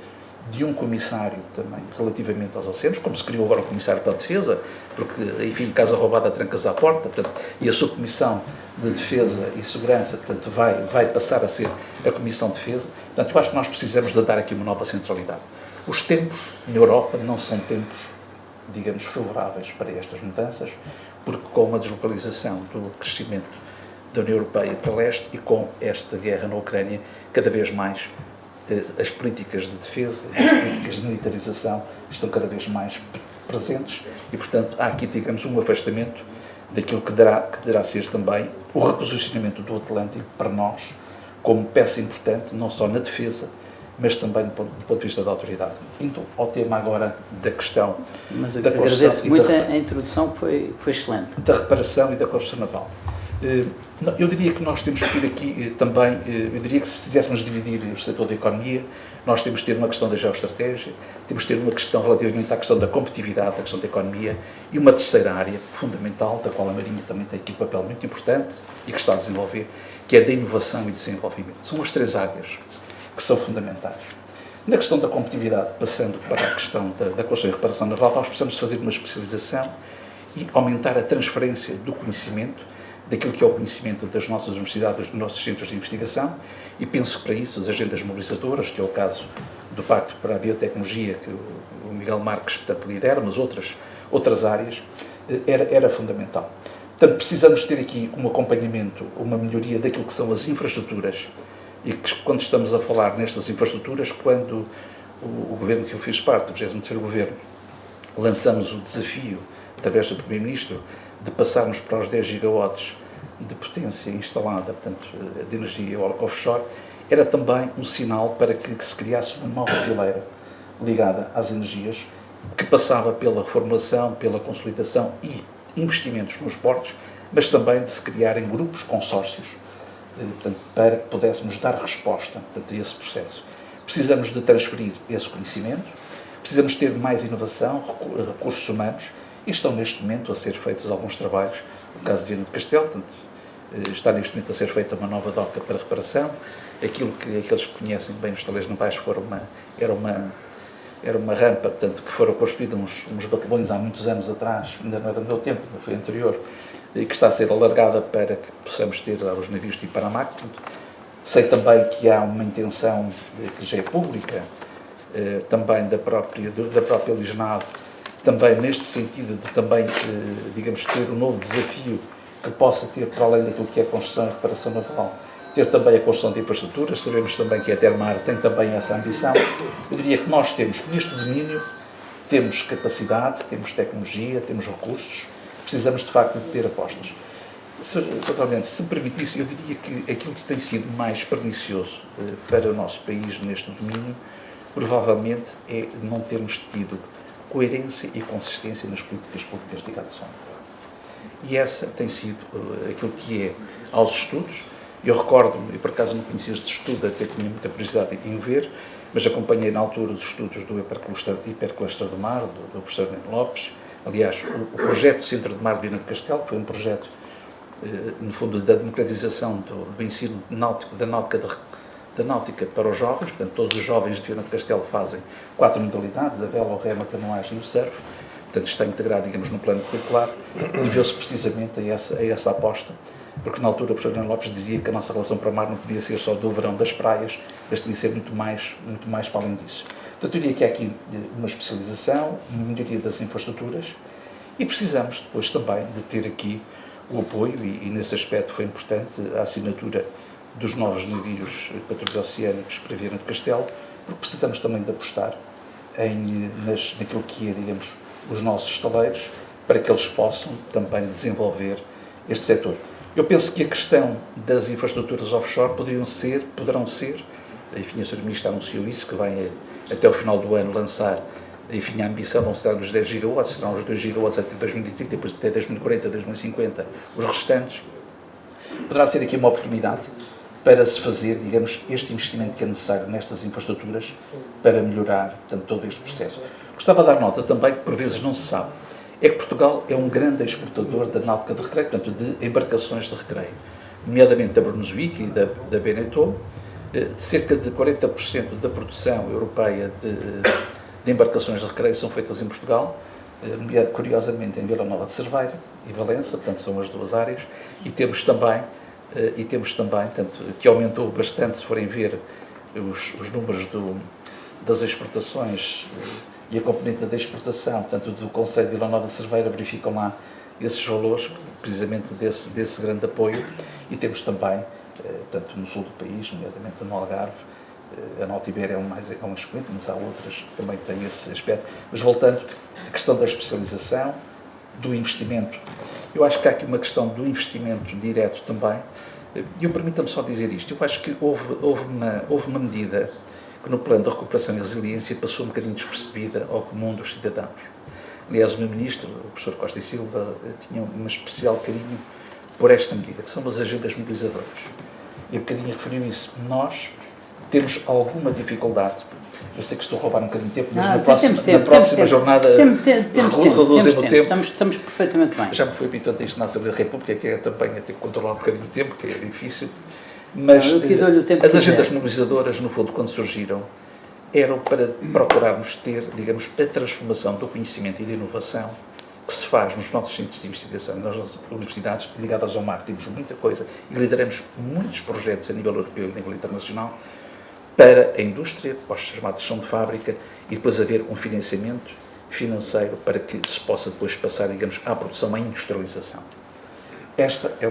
de um comissário também relativamente aos oceanos, como se criou agora um comissário para a defesa, porque, enfim, casa roubada, trancas à porta, portanto, e a subcomissão de defesa e segurança, portanto, vai passar a ser a comissão de defesa. Portanto, eu acho que nós precisamos de dar aqui uma nova centralidade. Os tempos na Europa não são tempos, digamos, favoráveis para estas mudanças, porque com a deslocalização do crescimento da União Europeia para leste e com esta guerra na Ucrânia, cada vez mais as políticas de defesa, as políticas de militarização estão cada vez mais presentes e, portanto, há aqui, digamos, um afastamento daquilo que deverá ser também o reposicionamento do Atlântico para nós como peça importante, não só na defesa, mas também do ponto de vista da autoridade. Indo ao tema agora da questão Mas da agradeço muito a introdução, foi excelente. Da reparação e da construção naval. Eu diria que nós temos que ter aqui também, eu diria que se quiséssemos dividir o setor da economia, nós temos que ter uma questão da geoestratégia, temos que ter uma questão relativamente à questão da competitividade, da questão da economia, e uma terceira área fundamental, da qual a Marinha também tem aqui um papel muito importante e que está a desenvolver, que é da inovação e desenvolvimento. São as três áreas que são fundamentais. Na questão da competitividade, passando para a questão da construção e reparação naval, nós precisamos fazer uma especialização e aumentar a transferência do conhecimento, daquilo que é o conhecimento das nossas universidades, dos nossos centros de investigação, e penso que para isso as agendas mobilizadoras, que é o caso do Pacto para a Biotecnologia, que o Miguel Marques, portanto, lidera, mas outras áreas, era fundamental. Portanto, precisamos ter aqui um acompanhamento, uma melhoria daquilo que são as infraestruturas, e que quando estamos a falar nestas infraestruturas, quando o governo que eu fiz parte, o 23º Governo, lançamos o desafio, através do Primeiro-Ministro, de passarmos para os 10 gigawatts de potência instalada, portanto, de energia offshore, era também um sinal para que se criasse uma nova fileira ligada às energias, que passava pela reformulação, pela consolidação e investimentos nos portos, mas também de se criarem grupos, consórcios, portanto, para que pudéssemos dar resposta, portanto, a esse processo. Precisamos de transferir esse conhecimento, precisamos ter mais inovação, recursos humanos, e estão neste momento a ser feitos alguns trabalhos. No caso de Viana do Castelo, portanto, está neste momento a ser feita uma nova doca para reparação. Aquilo que aqueles que conhecem bem os estaleiros navais era uma rampa, portanto, que foram construídos uns batalhões há muitos anos atrás, ainda não era no meu tempo, foi anterior, e que está a ser alargada para que possamos ter os navios tipo Panamá. Portanto, sei também que há uma intenção que já é pública, também da própria Lisnave, também neste sentido de também, digamos, ter um novo desafio que possa ter, para além daquilo que é a construção e reparação naval, ter também a construção de infraestruturas. Sabemos também que a Termar tem também essa ambição. Eu diria que nós temos, neste domínio, temos capacidade, temos tecnologia, temos recursos, precisamos de facto de ter apostas. Totalmente, se me permitisse, eu diria que aquilo que tem sido mais pernicioso para o nosso país neste domínio, provavelmente é não termos tido coerência e consistência nas políticas públicas ligadas ao meio. E essa tem sido aquilo que é aos estudos. Eu recordo-me, e por acaso não conhecia este estudo, até tinha muita curiosidade em ver, mas acompanhei na altura os estudos do Hipercluster do Mar, do professor Nuno Lopes. Aliás, o projeto Centro de Mar de Viana do Castelo foi um projeto, no fundo, da democratização do ensino náutico, da náutica para os jovens. Portanto, todos os jovens de Viana do Castelo fazem 4 modalidades: a vela, o remo, a canoagem e o surf. Portanto, está integrado, digamos, no plano curricular. Deveu-se precisamente a essa aposta, porque na altura o professor Nuno Lopes dizia que a nossa relação para o mar não podia ser só do verão das praias, mas tinha que ser muito mais para além disso. Portanto, eu diria que há aqui uma especialização, uma melhoria das infraestruturas, e precisamos depois também de ter aqui o apoio, e nesse aspecto foi importante a assinatura dos novos navios patrulho-oceânicos para Viana do Castelo, porque precisamos também de apostar naquilo que é, digamos, os nossos estaleiros, para que eles possam também desenvolver este setor. Eu penso que a questão das infraestruturas offshore poderão ser, enfim, a Sra. Ministra anunciou isso, que vai até o final do ano lançar, enfim, a ambição não será dos 10 gigawatts, serão os 2 gigawatts até 2030, depois até 2040, 2050, os restantes. Poderá ser aqui uma oportunidade para se fazer, digamos, este investimento que é necessário nestas infraestruturas para melhorar, portanto, todo este processo. Gostava de dar nota também, que por vezes não se sabe, é que Portugal é um grande exportador da náutica de recreio, portanto, de embarcações de recreio, nomeadamente da Brunswick e da Beneteau. Cerca de 40% da produção europeia de embarcações de recreio são feitas em Portugal, curiosamente em Vila Nova de Cerveira e Valença, portanto, são as duas áreas, e temos também, portanto, que aumentou bastante, se forem ver os números das exportações e a componente da exportação, portanto, do Conselho de Vila Nova de Cerveira, verificam lá esses valores, precisamente desse grande apoio, e temos também, tanto no sul do país, nomeadamente no Algarve, a Nautiber é um expoente, mas há outras que também têm esse aspecto. Mas voltando, a questão da especialização, do investimento, eu acho que há aqui uma questão do investimento direto também, e eu permita-me só dizer isto, eu acho que houve uma medida que no plano da recuperação e resiliência passou um bocadinho despercebida ao comum dos cidadãos. Aliás, o meu ministro, o professor Costa e Silva, tinha um especial carinho por esta medida, que são as agendas mobilizadoras. E um bocadinho referiu isso. Nós temos alguma dificuldade, eu sei que estou a roubar um bocadinho de tempo, mas na próxima jornada reduzem o tempo. Estamos perfeitamente bem. Já me foi habituado a isto na Assembleia da República, que é também a ter que controlar um bocadinho o tempo, que é difícil. Mas as agendas mobilizadoras, no fundo, quando surgiram, eram para procurarmos ter, digamos, a transformação do conhecimento e da inovação que se faz nos nossos centros de investigação, nas nossas universidades ligadas ao mar. Temos muita coisa e lideramos muitos projetos a nível europeu e a nível internacional para a indústria, para os chamados chão de fábrica, e depois haver um financiamento financeiro para que se possa depois passar, digamos, à produção, à industrialização. Esta é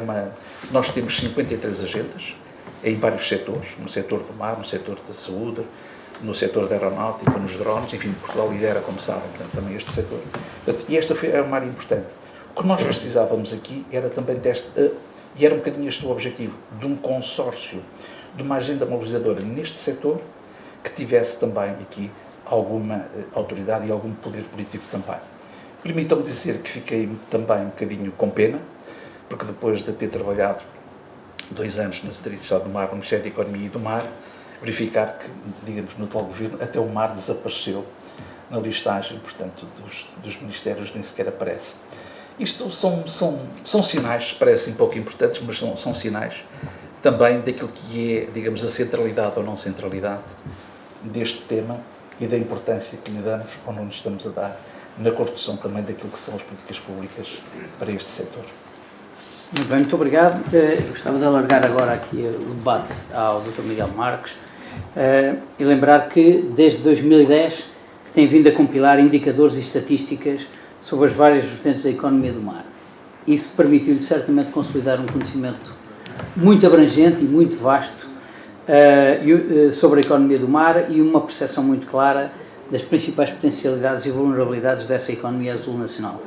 nós temos 53 agendas em vários setores, no setor do mar, no setor da saúde, no setor da aeronáutica, nos drones, enfim, Portugal lidera, como sabem, portanto, também este setor. Portanto, e esta é uma área importante. O que nós precisávamos aqui era também e era um bocadinho este o objetivo, de um consórcio, de uma agenda mobilizadora neste setor, que tivesse também aqui alguma autoridade e algum poder político também. Permitam-me dizer que fiquei também um bocadinho com pena, porque depois de ter trabalhado 2 anos na Secretaria de Estado do Mar, no Ministério da Economia e do Mar, verificar que, digamos, no atual governo, até o mar desapareceu na listagem, portanto, dos ministérios, nem sequer aparece. Isto são sinais, parecem pouco importantes, mas são sinais também daquilo que é, digamos, a centralidade ou não centralidade deste tema e da importância que lhe damos ou não lhe estamos a dar na construção também daquilo que são as políticas públicas para este setor. Muito bem, muito obrigado. Gostava de alargar agora aqui o debate ao Dr. Miguel Marques e lembrar que desde 2010 que tem vindo a compilar indicadores e estatísticas sobre as várias vertentes da economia do mar. Isso permitiu-lhe certamente consolidar um conhecimento muito abrangente e muito vasto sobre a economia do mar e uma percepção muito clara das principais potencialidades e vulnerabilidades dessa economia azul nacional.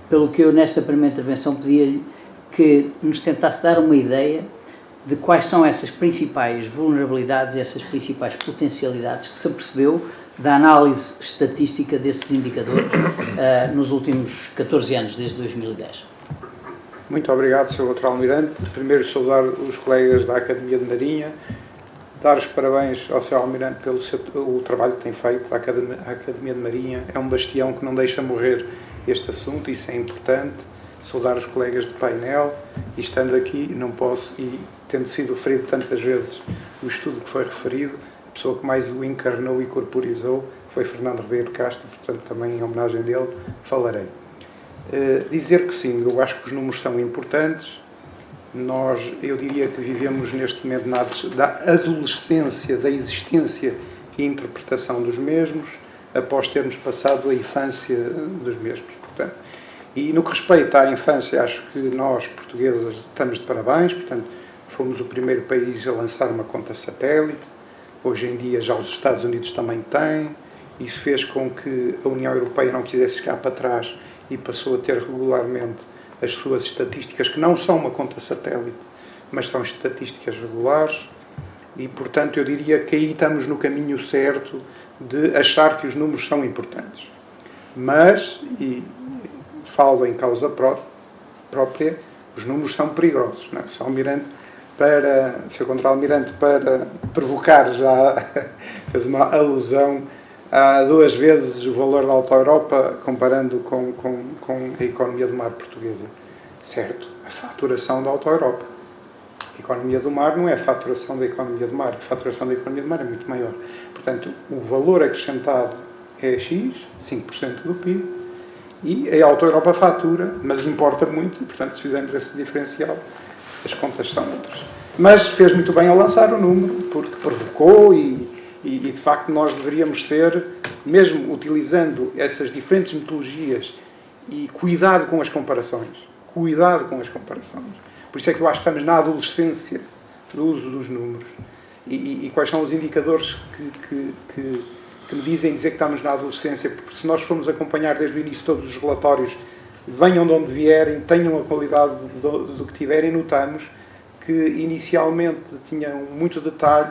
Pelo que eu, nesta primeira intervenção, pedia-lhe que nos tentasse dar uma ideia de quais são essas principais vulnerabilidades e essas principais potencialidades que se apercebeu da análise estatística desses indicadores nos últimos 14 anos, desde 2010. Muito obrigado, Sr. Dr. Almirante. Primeiro, saudar os colegas da Academia de Marinha, dar os parabéns ao Sr. Almirante pelo trabalho que tem feito. A Academia de Marinha é um bastião que não deixa morrer este assunto, isso é importante. Saudar os colegas do painel e, estando aqui, não posso, e tendo sido referido tantas vezes o estudo que foi referido, a pessoa que mais o encarnou e corporizou foi Fernando Ribeiro Castro, portanto, também em homenagem dele, falarei. Dizer que sim, eu acho que os números são importantes. Eu diria que vivemos neste momento da adolescência, da existência e interpretação dos mesmos, após termos passado a infância dos mesmos, portanto. E no que respeita à infância, acho que nós, portugueses, estamos de parabéns, portanto, fomos o primeiro país a lançar uma conta satélite, hoje em dia já os Estados Unidos também têm, isso fez com que a União Europeia não quisesse ficar para trás e passou a ter regularmente as suas estatísticas, que não são uma conta satélite, mas são estatísticas regulares, e, portanto, eu diria que aí estamos no caminho certo de achar que os números são importantes. Mas, e falo em causa própria, os números são perigosos. Não é? O Sr. Almirante para, Sr. Contra-Almirante, para provocar já, fez uma alusão a 2 vezes o valor da Auto-Europa comparando com a economia do mar portuguesa. Certo, a faturação da Auto-Europa. A economia do mar não é a faturação da economia do mar, a faturação da economia do mar é muito maior. Portanto, o valor acrescentado é X, 5% do PIB, e a Auto-Europa fatura, mas importa muito, e, portanto, se fizermos esse diferencial, as contas são outras. Mas fez muito bem ao lançar o número, porque provocou e de facto nós deveríamos ser, mesmo utilizando essas diferentes metodologias, e cuidado com as comparações. Cuidado com as comparações. Por isso é que eu acho que estamos na adolescência do uso dos números. E quais são os indicadores que me dizem dizer que estamos na adolescência? Porque se nós formos acompanhar desde o início todos os relatórios, venham de onde vierem, tenham a qualidade do que tiverem, notamos que inicialmente tinham muito detalhe,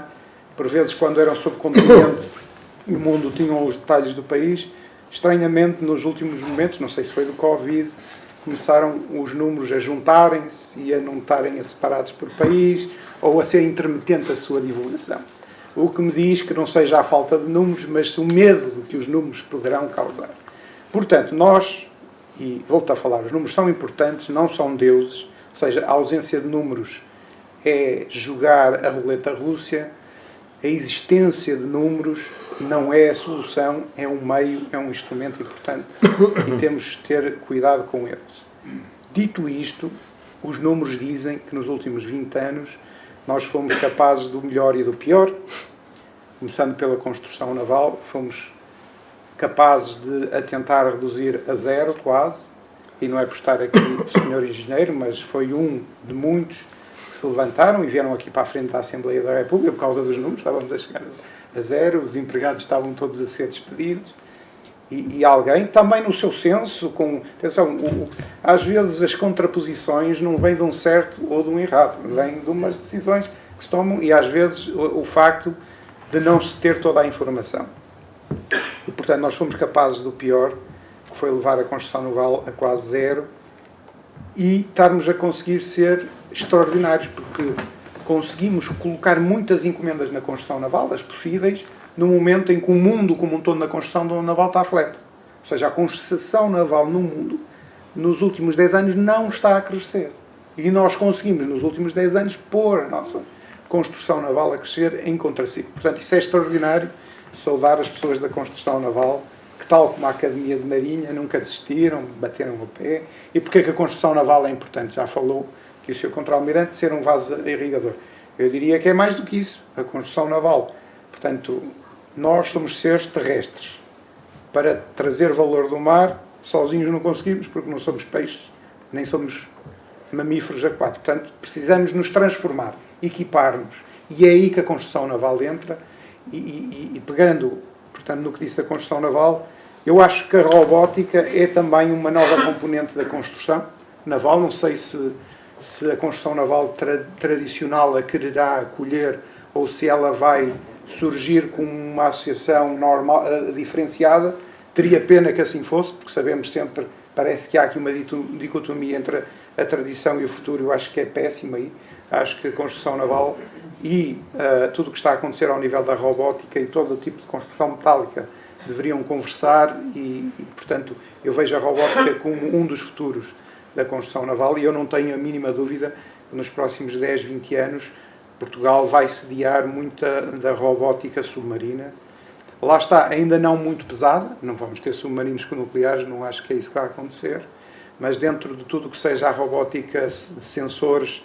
por vezes quando eram sobre continente, o mundo tinham os detalhes do país. Estranhamente, nos últimos momentos, não sei se foi do Covid, começaram os números a juntarem-se e a não estarem separados por país, ou a ser intermitente a sua divulgação. O que me diz que não seja a falta de números, mas o medo do que os números poderão causar. Portanto, nós, e volto a falar, os números são importantes, não são deuses, ou seja, a ausência de números é jogar a roleta russa, a existência de números não é a solução, é um meio, é um instrumento importante e temos de ter cuidado com eles. Dito isto, os números dizem que nos últimos 20 anos nós fomos capazes do melhor e do pior. Começando pela construção naval, fomos capazes de a tentar reduzir a 0 quase, e não é por estar aqui o Sr. Engenheiro, mas foi um de muitos que se levantaram e vieram aqui para a frente da Assembleia da República por causa dos números, estávamos a chegar a 0, os empregados estavam todos a ser despedidos, e alguém também no seu senso, com atenção, às vezes as contraposições não vêm de um certo ou de um errado, vêm de umas decisões que se tomam e às vezes o facto de não se ter toda a informação. E portanto nós fomos capazes do pior, que foi levar a construção naval a quase 0 e estarmos a conseguir ser extraordinários, porque conseguimos colocar muitas encomendas na construção naval, as possíveis, no momento em que o mundo como um todo na construção naval está flat. Ou seja, a construção naval no mundo, nos últimos 10 anos, não está a crescer. E nós conseguimos, nos últimos 10 anos, pôr a nossa construção naval a crescer em contraciclo. Portanto, isso é extraordinário. Saudar as pessoas da construção naval, que tal como a Academia de Marinha, nunca desistiram, bateram o pé. E porquê que a construção naval é importante? Já falou que o Sr. Contra-Almirante ser um vaso irrigador. Eu diria que é mais do que isso. A construção naval. Portanto, nós somos seres terrestres. Para trazer valor do mar, sozinhos não conseguimos, porque não somos peixes, nem somos mamíferos aquáticos. Portanto, precisamos nos transformar, equipar-nos. E é aí que a construção naval entra. E pegando, portanto, no que disse da construção naval, eu acho que a robótica é também uma nova componente da construção naval. Não sei se a construção naval tradicional a quererá acolher ou se ela vai surgir com uma associação normal, diferenciada. Teria pena que assim fosse, porque sabemos sempre, parece que há aqui uma dicotomia entre a tradição e o futuro. Eu acho que é péssimo aí. Acho que a construção naval e tudo o que está a acontecer ao nível da robótica e todo o tipo de construção metálica deveriam conversar e, portanto, eu vejo a robótica como um dos futuros da construção naval e eu não tenho a mínima dúvida que nos próximos 10, 20 anos Portugal vai sediar muita da robótica submarina. Lá está, ainda não muito pesada, não vamos ter submarinos nucleares, não acho que é isso que vai acontecer, mas dentro de tudo o que seja a robótica, sensores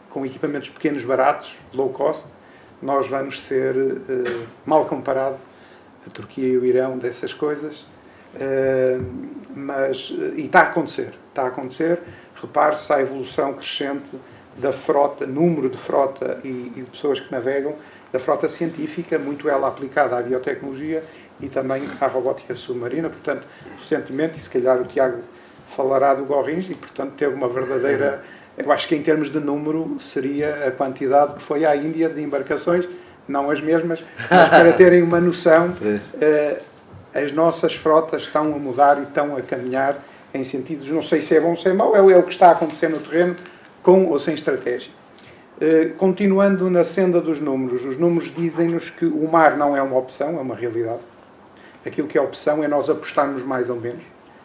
com equipamentos pequenos, baratos, low cost, nós vamos ser, mal comparado, a Turquia e o Irão dessas coisas, e está a acontecer, repare-se a evolução crescente da frota, número de frota e de pessoas que navegam, da frota científica, muito ela aplicada à biotecnologia e também à robótica submarina. Portanto, recentemente, e se calhar o Tiago falará do Gorrins, e portanto teve uma verdadeira, eu acho que em termos de número seria a quantidade que foi à Índia de embarcações, não as mesmas, mas para terem uma noção, as nossas frotas estão a mudar e estão a caminhar em sentidos, não sei se é bom ou se é mau, é o que está a acontecer no terreno, com ou sem estratégia. Continuando na senda dos números, os números dizem-nos que o mar não é uma opção, é uma realidade. Aquilo que é opção é nós apostarmos mais ou menos,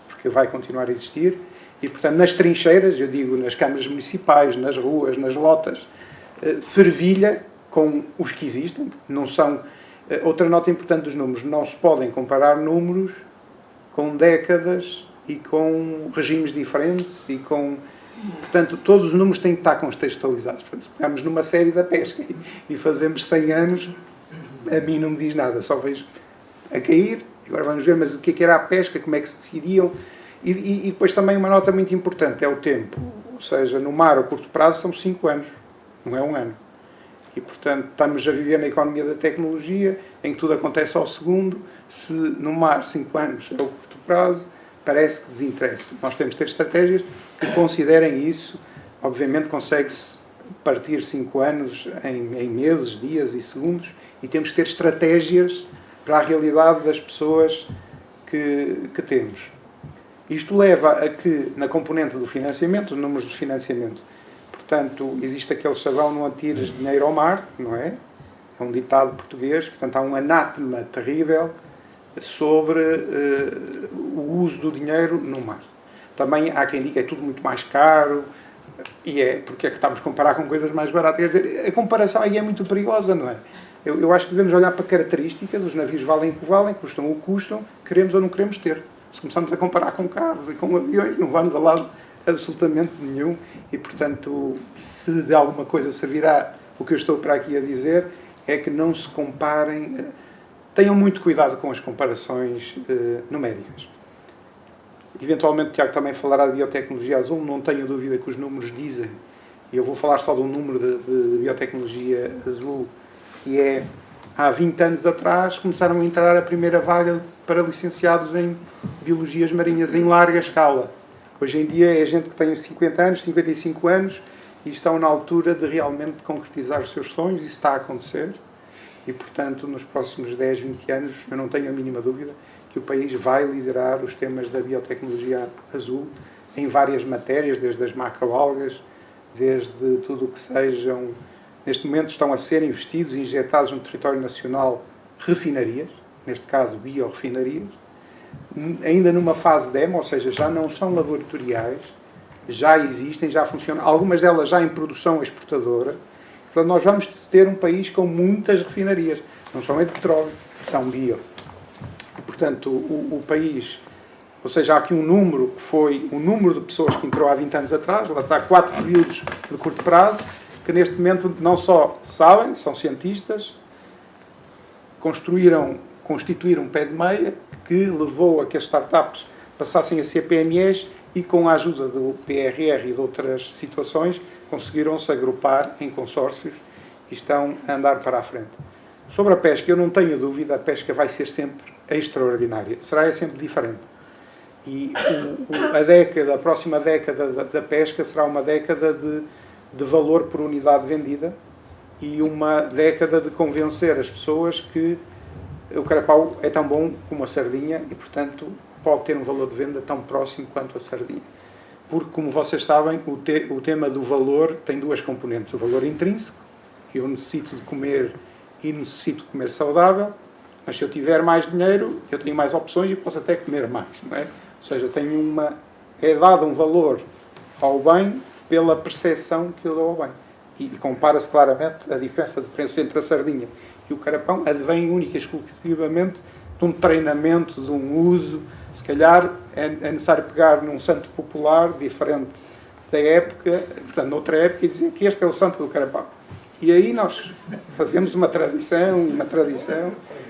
porque vai continuar a existir. E, portanto, nas trincheiras, eu digo nas câmaras municipais, nas ruas, nas lotas, fervilha com os que existem. Não são... Outra nota importante dos números, não se podem comparar números com décadas e com regimes diferentes e com... Portanto, todos os números têm que estar contextualizados. Portanto, se pegarmos numa série da pesca e fazemos 100 anos, a mim não me diz nada, só vejo a cair. Agora vamos ver, mas o que era a pesca, como é que se decidiam. E depois também uma nota muito importante é o tempo. Ou seja, no mar, a curto prazo, são 5 anos, não é 1 ano. E, portanto, estamos a viver na economia da tecnologia, em que tudo acontece ao segundo. Se no mar 5 anos é o curto prazo, parece que desinteressa. Nós temos de ter estratégias que considerem isso. Obviamente consegue-se partir 5 anos em meses, dias e segundos, e temos que ter estratégias para a realidade das pessoas que temos. Isto leva a que, na componente do financiamento, números de financiamento, portanto, existe aquele chavão, não atires dinheiro ao mar, não é? É um ditado português, portanto, há um anátema terrível sobre o uso do dinheiro no mar. Também há quem diga que é tudo muito mais caro, e é porque é que estamos a comparar com coisas mais baratas. Quer dizer, a comparação aí é muito perigosa, não é? Eu acho que devemos olhar para características, os navios valem o que valem, custam o que custam, queremos ou não queremos ter. Se começarmos a comparar com carros e com aviões, não vamos a lado absolutamente nenhum, e portanto, se de alguma coisa servirá o que eu estou para aqui a dizer, é que não se comparem, tenham muito cuidado com as comparações numéricas. Eventualmente o Tiago também falará de biotecnologia azul, não tenho dúvida que os números dizem, e eu vou falar só de um número de biotecnologia azul, que é, há 20 anos atrás, começaram a entrar a primeira vaga para licenciados em biologias marinhas em larga escala. Hoje em dia é gente que tem 50 anos, 55 anos, e estão na altura de realmente concretizar os seus sonhos, isso está a acontecer, e portanto nos próximos 10, 20 anos, eu não tenho a mínima dúvida que o país vai liderar os temas da biotecnologia azul em várias matérias, desde as macroalgas, desde tudo o que sejam... Neste momento estão a ser investidos e injetados no território nacional refinarias, neste caso biorrefinarias, ainda numa fase demo, ou seja, já não são laboratoriais, já existem, já funcionam, algumas delas já em produção exportadora. Portanto, nós vamos ter um país com muitas refinarias, não somente de petróleo, são bio. Portanto, o país, ou seja, há aqui um número que foi o número de pessoas que entrou há 20 anos atrás, lá está 4 períodos de curto prazo, que neste momento não só sabem, são cientistas, constituíram um pé de meia que levou a que as startups passassem a ser PMEs e, com a ajuda do PRR e de outras situações, conseguiram-se agrupar em consórcios e estão a andar para a frente. Sobre a pesca, eu não tenho dúvida, a pesca vai ser sempre extraordinária, será sempre diferente. E a próxima década da pesca será uma década de valor por unidade vendida e uma década de convencer as pessoas que o carapau é tão bom como a sardinha e, portanto, pode ter um valor de venda tão próximo quanto a sardinha. Porque, como vocês sabem, o tema do valor tem duas componentes. O valor intrínseco, eu necessito de comer e necessito comer saudável, mas se eu tiver mais dinheiro, eu tenho mais opções e posso até comer mais, não é? Ou seja, é dado um valor ao bem pela percepção que eu dou ao bem. E compara-se claramente a diferença de preço entre a sardinha e o carapão, advém única e exclusivamente de um treinamento, de um uso. Se calhar é necessário pegar num santo popular diferente da época, portanto, noutra época, e dizer que este é o santo do carapau. E aí nós fazemos uma tradição.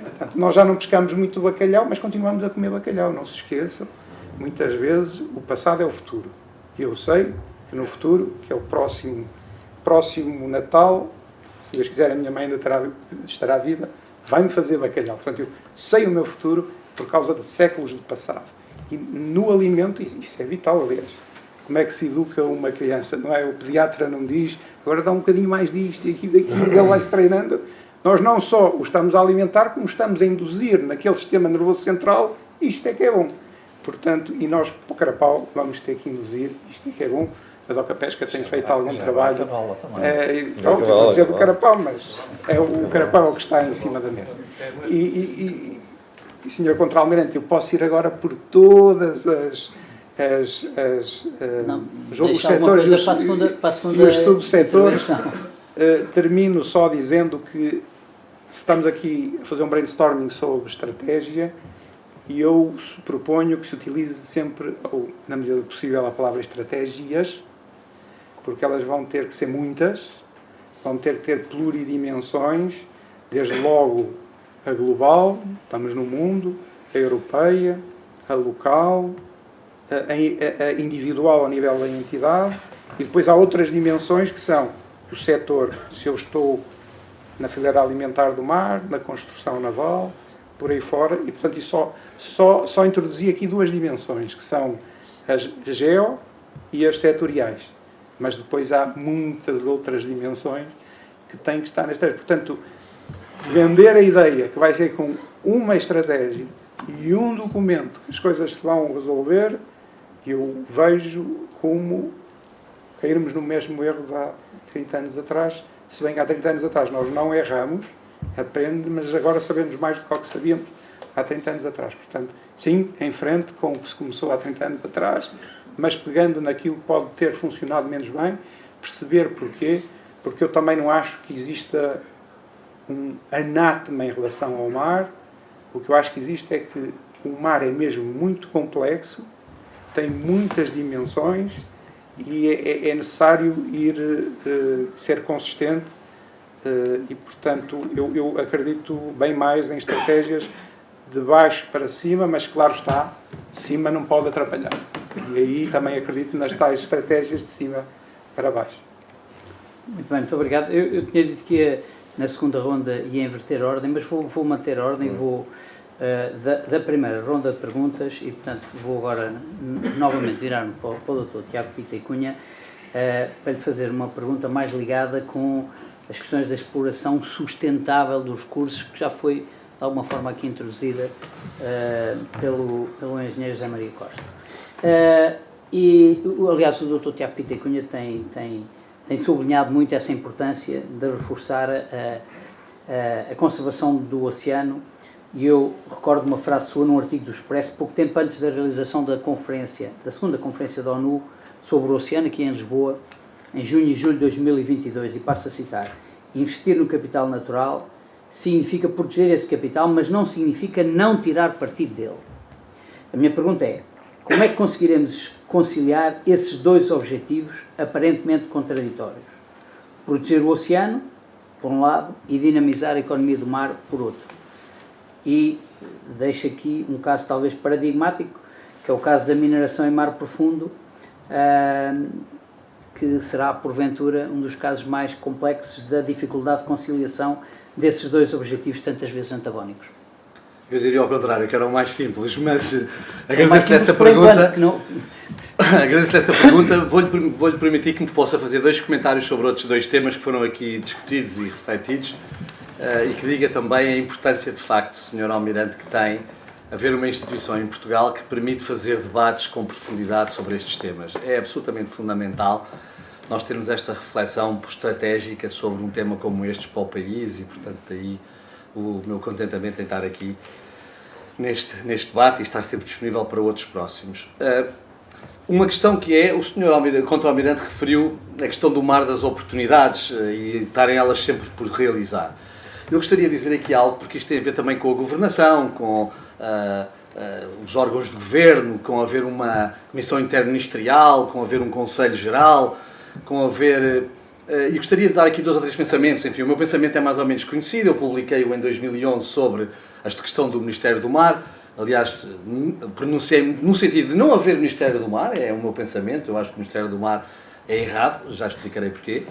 Portanto, nós já não pescamos muito bacalhau, mas continuamos a comer bacalhau. Não se esqueçam, muitas vezes o passado é o futuro. E eu sei que no futuro, que é o próximo Natal, se Deus quiser a minha mãe ainda estará viva, vai-me fazer bacalhau. Portanto, eu sei o meu futuro por causa de séculos de passado. E no alimento, isso é vital, aliás. Como é que se educa uma criança, não é? O pediatra não diz, agora dá um bocadinho mais disto e aqui daqui, ele vai-se treinando. Nós não só o estamos a alimentar, como estamos a induzir naquele sistema nervoso central, isto é que é bom. Portanto, e nós, para o carapau, vamos ter que induzir, isto é que é bom, A Doca Pesca tem feito algum trabalho. Não, Estou a dizer do carapau, mas é o carapau que está em cima da mesa. E Sr. Contra-Almirante, eu posso ir agora por todas os setores e os subsetores. Termino só dizendo que estamos aqui a fazer um brainstorming sobre estratégia e eu proponho que se utilize sempre, ou na medida do possível, a palavra estratégias, porque elas vão ter que ser muitas, vão ter que ter pluridimensões, desde logo a global, estamos no mundo, a europeia, a local, a individual ao nível da entidade, e depois há outras dimensões que são o setor, se eu estou na fileira alimentar do mar, na construção naval, por aí fora, e portanto só introduzi aqui duas dimensões, que são as geo e as setoriais, mas depois há muitas outras dimensões que têm que estar nesta. Portanto, vender a ideia que vai ser com uma estratégia e um documento que as coisas se vão resolver, eu vejo como cairmos no mesmo erro de há 30 anos atrás. Se bem que há 30 anos atrás nós não erramos, aprende, mas agora sabemos mais do que o que sabíamos há 30 anos atrás. Portanto, sim, em frente com o que se começou há 30 anos atrás, mas pegando naquilo que pode ter funcionado menos bem, perceber porquê, porque eu também não acho que exista um anátema em relação ao mar. O que eu acho que existe é que o mar é mesmo muito complexo, tem muitas dimensões e é necessário ser consistente e, portanto, eu acredito bem mais em estratégias de baixo para cima, mas, claro está, cima não pode atrapalhar. E aí também acredito nas tais estratégias de cima para baixo. Muito bem, muito obrigado. Eu tinha dito que na segunda ronda ia inverter a ordem, mas vou manter a ordem, vou da primeira ronda de perguntas e, portanto, vou agora novamente virar-me para o Dr. Tiago Pita e Cunha para lhe fazer uma pergunta mais ligada com as questões da exploração sustentável dos recursos, que já foi, de alguma forma, aqui introduzida pelo engenheiro José Maria Costa. Aliás, o Dr. Tiago Pita e Cunha tem sublinhado muito essa importância de reforçar a conservação do oceano, e eu recordo uma frase sua num artigo do Expresso, pouco tempo antes da realização da segunda conferência da ONU sobre o oceano, aqui em Lisboa, em junho e julho de 2022, e passo a citar: investir no capital natural significa proteger esse capital, mas não significa não tirar partido dele. A minha pergunta é: como é que conseguiremos conciliar esses dois objetivos aparentemente contraditórios? Proteger o oceano, por um lado, e dinamizar a economia do mar, por outro. E deixo aqui um caso talvez paradigmático, que é o caso da mineração em mar profundo, que será, porventura, um dos casos mais complexos da dificuldade de conciliação desses dois objetivos tantas vezes antagónicos. Eu diria ao contrário, que era o mais simples, mas agradeço-lhe esta pergunta. Agradeço-lhe esta pergunta. Vou-lhe permitir que me possa fazer dois comentários sobre outros dois temas que foram aqui discutidos e refletidos, e que diga também a importância, de facto, Sr. Almirante, que tem haver uma instituição em Portugal que permite fazer debates com profundidade sobre estes temas. É absolutamente fundamental nós termos esta reflexão estratégica sobre um tema como este para o país, e, portanto, daí o meu contentamento em estar aqui neste debate e estar sempre disponível para outros próximos. Uma questão que é, o Sr. Contra-Almirante referiu a questão do mar das oportunidades e estarem elas sempre por realizar. Eu gostaria de dizer aqui algo, porque isto tem a ver também com a governação, com os órgãos de governo, com haver uma comissão interministerial, com haver um Conselho Geral, com haver... E gostaria de dar aqui dois ou três pensamentos. Enfim, o meu pensamento é mais ou menos conhecido, eu publiquei-o em 2011 sobre esta questão do Ministério do Mar. Aliás, pronunciei no sentido de não haver Ministério do Mar, é o meu pensamento. Eu acho que o Ministério do Mar é errado, já explicarei porquê.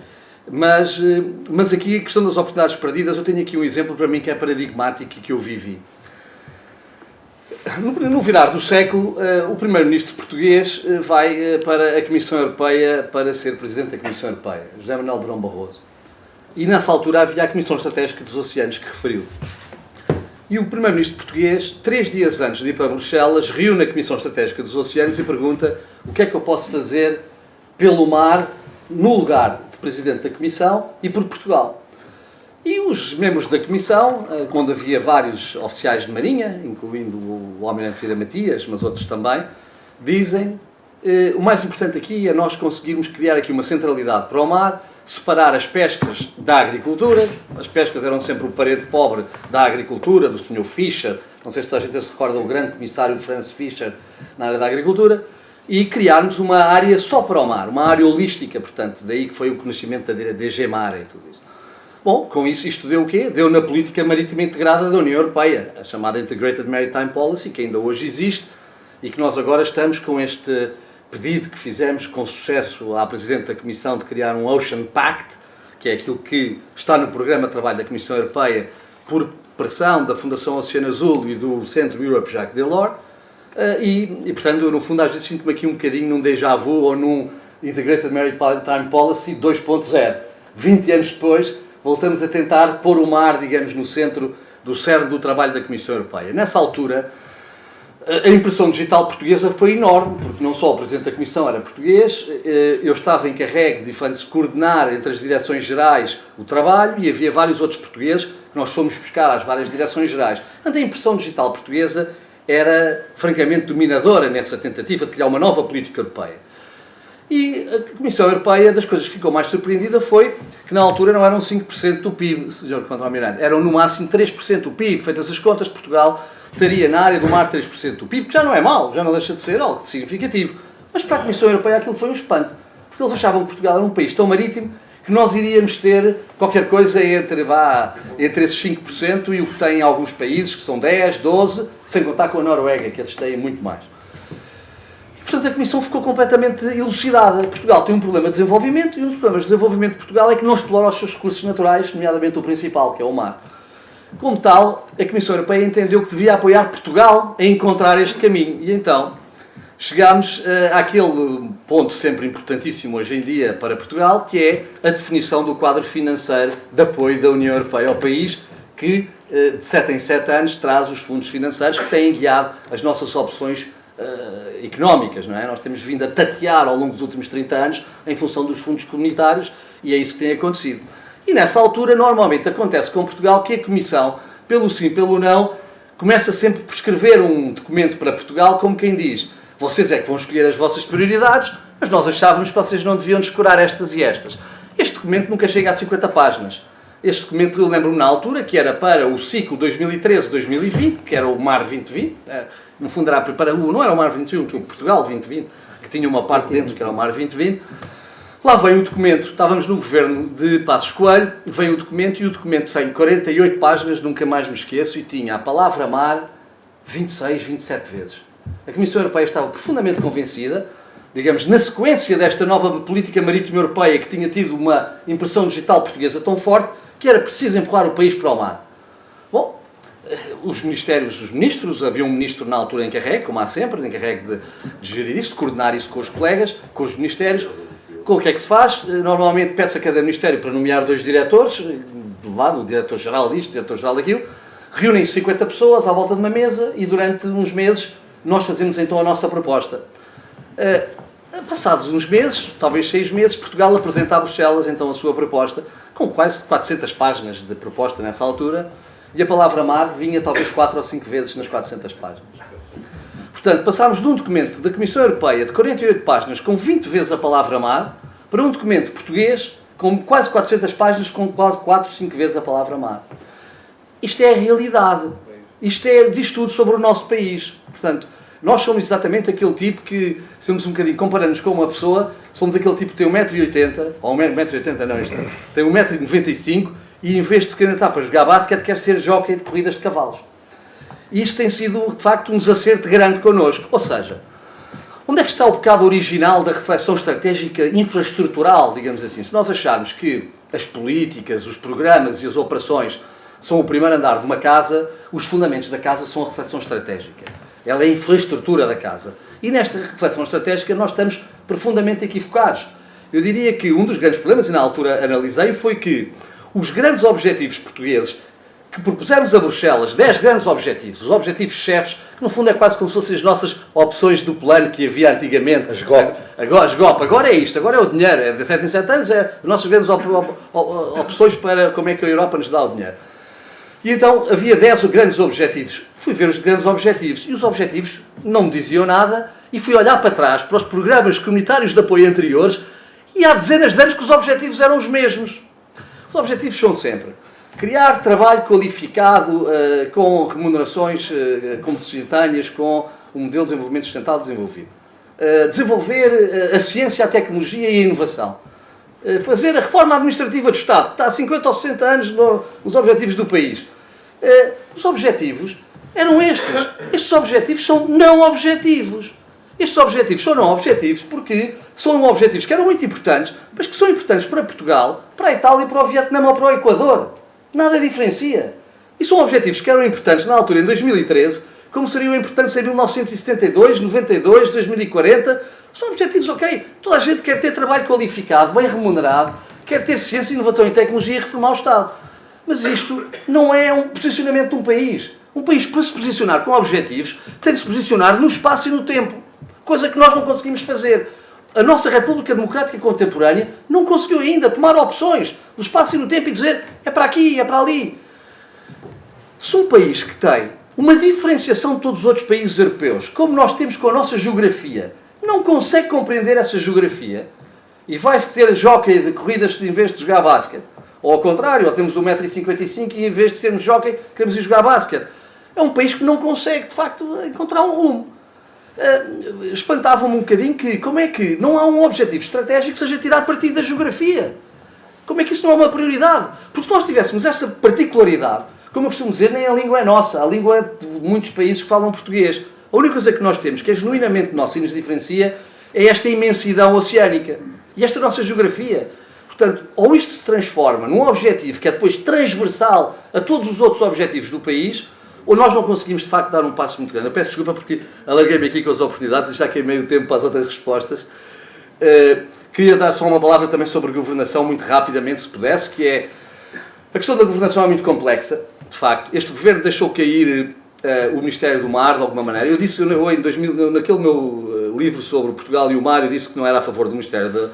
Mas aqui a questão das oportunidades perdidas, eu tenho aqui um exemplo para mim que é paradigmático e que eu vivi. No virar do século, o primeiro-ministro português vai para a Comissão Europeia para ser presidente da Comissão Europeia, José Manuel Durão Barroso. E nessa altura havia a Comissão Estratégica dos Oceanos que referiu. E o primeiro-ministro português, 3 dias antes de ir para Bruxelas, reúne a Comissão Estratégica dos Oceanos e pergunta: o que é que eu posso fazer pelo mar, no lugar de Presidente da Comissão e por Portugal. E os membros da Comissão, quando havia vários oficiais de Marinha, incluindo o Almirante Vieira Matias, mas outros também, dizem o mais importante aqui é nós conseguirmos criar aqui uma centralidade para o mar, separar as pescas da agricultura. As pescas eram sempre o parente pobre da agricultura, do Sr. Fischer, não sei se a gente se recorda, o grande comissário Franz Fischer na área da agricultura, e criarmos uma área só para o mar, uma área holística, portanto, daí que foi o nascimento da DG Mare e tudo isso. Bom, com isso, isto deu o quê? Deu na política marítima integrada da União Europeia, a chamada Integrated Maritime Policy, que ainda hoje existe, e que nós agora estamos com este pedido que fizemos com sucesso à Presidente da Comissão de criar um Ocean Pact, que é aquilo que está no programa de trabalho da Comissão Europeia, por pressão da Fundação Oceano Azul e do Centro Europe Jacques Delors, e portanto, eu, no fundo, às vezes sinto-me aqui um bocadinho num déjà vu ou num Integrated Maritime Policy 2.0. 20 anos depois, voltamos a tentar pôr o mar, digamos, no centro do cerne do trabalho da Comissão Europeia. Nessa altura, a impressão digital portuguesa foi enorme, porque não só o Presidente da Comissão era português, eu estava encarregue de coordenar entre as direções gerais o trabalho e havia vários outros portugueses que nós fomos buscar às várias direções gerais. Portanto, a impressão digital portuguesa era francamente dominadora nessa tentativa de criar uma nova política europeia. E a Comissão Europeia, das coisas que ficou mais surpreendida foi que na altura não eram 5% do PIB, Sr. Contra-Almirante, eram no máximo 3% do PIB. Feitas as contas, Portugal teria na área do mar 3% do PIB, que já não é mau, já não deixa de ser algo significativo. Mas para a Comissão Europeia aquilo foi um espanto, porque eles achavam que Portugal era um país tão marítimo que nós iríamos ter qualquer coisa entre esses 5% e o que têm alguns países, que são 10, 12, sem contar com a Noruega, que esses têm muito mais. Portanto, a Comissão ficou completamente elucidada. Portugal tem um problema de desenvolvimento e um dos problemas de desenvolvimento de Portugal é que não explora os seus recursos naturais, nomeadamente o principal, que é o mar. Como tal, a Comissão Europeia entendeu que devia apoiar Portugal a encontrar este caminho. E então, chegámos àquele ponto sempre importantíssimo hoje em dia para Portugal, que é a definição do quadro financeiro de apoio da União Europeia ao país, que de 7 em 7 anos traz os fundos financeiros que têm guiado as nossas opções económicas, não é? Nós temos vindo a tatear ao longo dos últimos 30 anos em função dos fundos comunitários e é isso que tem acontecido. E nessa altura, normalmente acontece com Portugal que a Comissão, pelo sim, pelo não, começa sempre por escrever um documento para Portugal como quem diz: vocês é que vão escolher as vossas prioridades, mas nós achávamos que vocês não deviam descurar estas e estas. Este documento nunca chega a 50 páginas. Este documento, eu lembro-me na altura, que era para o ciclo 2013-2020, que era o Mar 2020, no fundo era não era o Mar 2021, tinha o Portugal 2020, que tinha uma parte dentro que era o Mar 2020. Lá vem o documento, estávamos no governo de Passos Coelho, vem o documento e o documento tem 48 páginas, nunca mais me esqueço, e tinha a palavra mar 26, 27 vezes. A Comissão Europeia estava profundamente convencida, digamos, na sequência desta nova política marítima europeia que tinha tido uma impressão digital portuguesa tão forte, que era preciso empurrar o país para o mar. Bom, os ministros, havia um ministro na altura encarregue, como há sempre, encarregue de gerir isso, de coordenar isso com os colegas, com os ministérios. Com o que é que se faz? Normalmente pede-se a cada ministério para nomear 2 diretores, do lado, o diretor-geral disto, o diretor-geral daquilo, reúnem-se 50 pessoas à volta de uma mesa e durante uns meses nós fazemos então a nossa proposta. Passados uns meses, talvez 6 meses, Portugal apresenta a Bruxelas então a sua proposta, com quase 400 páginas de proposta nessa altura, e a palavra mar vinha talvez 4 ou 5 vezes nas 400 páginas. Portanto, passámos de um documento da Comissão Europeia de 48 páginas com 20 vezes a palavra mar, para um documento português com quase 400 páginas com quase 4 ou 5 vezes a palavra mar. Isto é a realidade. Isto diz tudo sobre o nosso país. Portanto, nós somos exatamente aquele tipo que, somos um bocadinho, comparando-nos com uma pessoa, somos aquele tipo que tem 1,80m, ou 1,80m não, isto tem 1,95m, e em vez de se candidatar para jogar basquete, quer ser jockey de corridas de cavalos. E isto tem sido, de facto, um desacerto grande connosco. Ou seja, onde é que está o pecado original da reflexão estratégica infraestrutural, digamos assim? Se nós acharmos que as políticas, os programas e as operações são o primeiro andar de uma casa, os fundamentos da casa são a reflexão estratégica. Ela é a infraestrutura da casa. E nesta reflexão estratégica nós estamos profundamente equivocados. Eu diria que um dos grandes problemas, e na altura analisei, foi que os grandes objetivos portugueses que propusemos a Bruxelas 10 grandes objetivos, os objetivos-chefes, que no fundo é quase como se fossem as nossas opções do plano que havia antigamente. As GOP. As GOP. Agora é isto, agora é o dinheiro, é de 7 em 7 anos, é as nossas grandes opções para como é que a Europa nos dá o dinheiro. E então havia 10 grandes objetivos. Fui ver os grandes objetivos e os objetivos não me diziam nada e fui olhar para trás, para os programas comunitários de apoio anteriores e há dezenas de anos que os objetivos eram os mesmos. Os objetivos são sempre criar trabalho qualificado com remunerações complementâneas com o modelo de desenvolvimento sustentável desenvolvido. Desenvolver a ciência, a tecnologia e a inovação. Fazer a reforma administrativa do Estado, que está há 50 ou 60 anos nos objetivos do país. Os objetivos eram estes. Estes objetivos são não objetivos. Estes objetivos são não objetivos porque são objetivos que eram muito importantes, mas que são importantes para Portugal, para a Itália, para o Vietnã ou para o Equador. Nada diferencia. E são objetivos que eram importantes na altura, em 2013, como seriam importantes em 1972, 92, 2040. São objetivos, ok. Toda a gente quer ter trabalho qualificado, bem remunerado, quer ter ciência, inovação e tecnologia e reformar o Estado. Mas isto não é um posicionamento de um país. Um país, para se posicionar com objetivos, tem de se posicionar no espaço e no tempo. Coisa que nós não conseguimos fazer. A nossa República Democrática Contemporânea não conseguiu ainda tomar opções no espaço e no tempo e dizer é para aqui, é para ali. Se um país que tem uma diferenciação de todos os outros países europeus, como nós temos com a nossa geografia, não consegue compreender essa geografia e vai ser jockey de corridas em vez de jogar basquete. Ou ao contrário, ou temos 1,55 m e em vez de sermos jockey, queremos ir jogar basquete. É um país que não consegue, de facto, encontrar um rumo. Espantava-me um bocadinho que, como é que não há um objetivo estratégico que seja tirar partido da geografia? Como é que isso não é uma prioridade? Porque se nós tivéssemos essa particularidade, como eu costumo dizer, nem a língua é nossa, a língua é de muitos países que falam português. A única coisa que nós temos, que é genuinamente nossa e nos diferencia, é esta imensidão oceânica. E esta nossa geografia. Portanto, ou isto se transforma num objetivo que é depois transversal a todos os outros objetivos do país, ou nós não conseguimos, de facto, dar um passo muito grande. Eu peço desculpa porque alarguei-me aqui com as oportunidades e já queimei o tempo para as outras respostas. Queria dar só uma palavra também sobre governação, muito rapidamente, se pudesse, que é... A questão da governação é muito complexa, de facto. Este governo deixou cair o Ministério do Mar, de alguma maneira. Eu disse, naquele meu livro sobre Portugal e o mar, eu disse que não era a favor do Ministério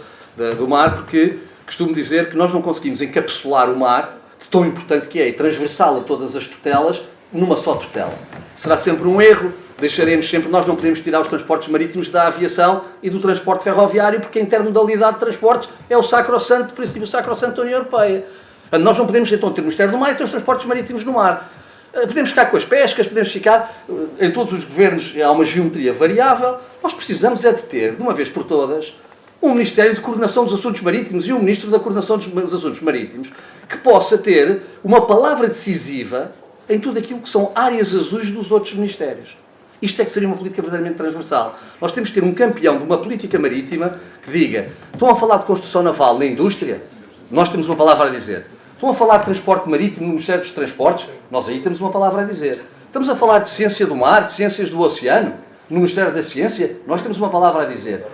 do Mar, porque costumo dizer que nós não conseguimos encapsular o mar, de tão importante que é, e transversal a todas as tutelas, numa só tutela. Será sempre um erro, deixaremos sempre, nós não podemos tirar os transportes marítimos da aviação e do transporte ferroviário, porque a intermodalidade de transportes é o sacrossanto princípio sacrossanto da União Europeia. Nós não podemos então ter o Ministério do Mar e ter os transportes marítimos no mar. Podemos ficar com as pescas, podemos ficar, em todos os governos há uma geometria variável, nós precisamos é de ter, de uma vez por todas, um Ministério de Coordenação dos Assuntos Marítimos e um Ministro da Coordenação dos Assuntos Marítimos que possa ter uma palavra decisiva em tudo aquilo que são áreas azuis dos outros ministérios. Isto é que seria uma política verdadeiramente transversal. Nós temos que ter um campeão de uma política marítima que diga, estão a falar de construção naval na indústria? Nós temos uma palavra a dizer. Estão a falar de transporte marítimo no Ministério dos Transportes? Nós aí temos uma palavra a dizer. Estamos a falar de ciência do mar, de ciências do oceano, no Ministério da Ciência? Nós temos uma palavra a dizer.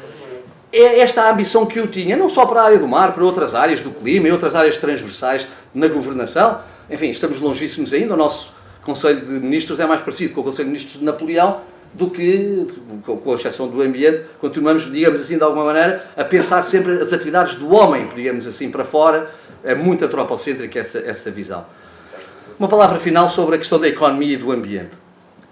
É esta a ambição que eu tinha, não só para a área do mar, para outras áreas do clima e outras áreas transversais na governação. Enfim, estamos longíssimos ainda. O nosso Conselho de Ministros é mais parecido com o Conselho de Ministros de Napoleão do que, com a exceção do ambiente, continuamos, digamos assim, de alguma maneira, a pensar sempre as atividades do homem, digamos assim, para fora. É muito antropocêntrica essa visão. Uma palavra final sobre a questão da economia e do ambiente.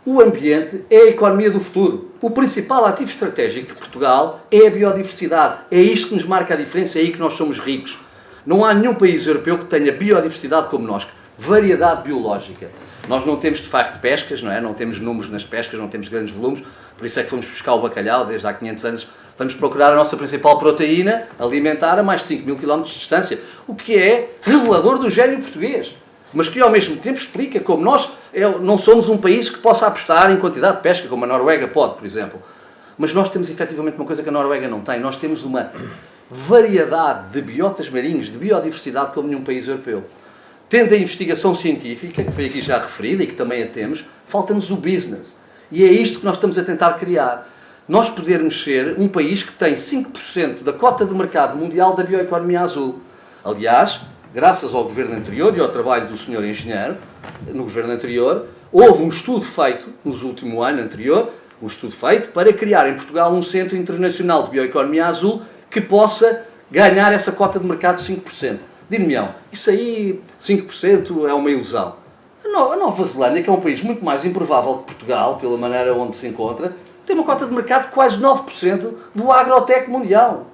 O ambiente é a economia do futuro. O principal ativo estratégico de Portugal é a biodiversidade. É isto que nos marca a diferença, é aí que nós somos ricos. Não há nenhum país europeu que tenha biodiversidade como nós. Variedade biológica. Nós não temos, de facto, pescas, não é? Não temos números nas pescas, não temos grandes volumes, por isso é que fomos pescar o bacalhau desde há 500 anos. Vamos procurar a nossa principal proteína alimentar a mais de 5.000 km de distância, o que é revelador do gênio português, mas que ao mesmo tempo explica como nós não somos um país que possa apostar em quantidade de pesca, como a Noruega pode, por exemplo. Mas nós temos efetivamente uma coisa que a Noruega não tem, nós temos uma variedade de biotas marinhos, de biodiversidade como nenhum país europeu. Tendo a investigação científica, que foi aqui já referida e que também a temos, falta-nos o business. E é isto que nós estamos a tentar criar. Nós podermos ser um país que tem 5% da cota de mercado mundial da bioeconomia azul. Aliás, graças ao governo anterior e ao trabalho do senhor engenheiro, no governo anterior, houve um estudo feito, no último ano anterior, um estudo feito para criar em Portugal um Centro Internacional de Bioeconomia Azul que possa ganhar essa cota de mercado de 5%. Dir-me-ão, isso aí, 5% é uma ilusão. A Nova Zelândia, que é um país muito mais improvável que Portugal, pela maneira onde se encontra, tem uma cota de mercado de quase 9% do agrotech mundial.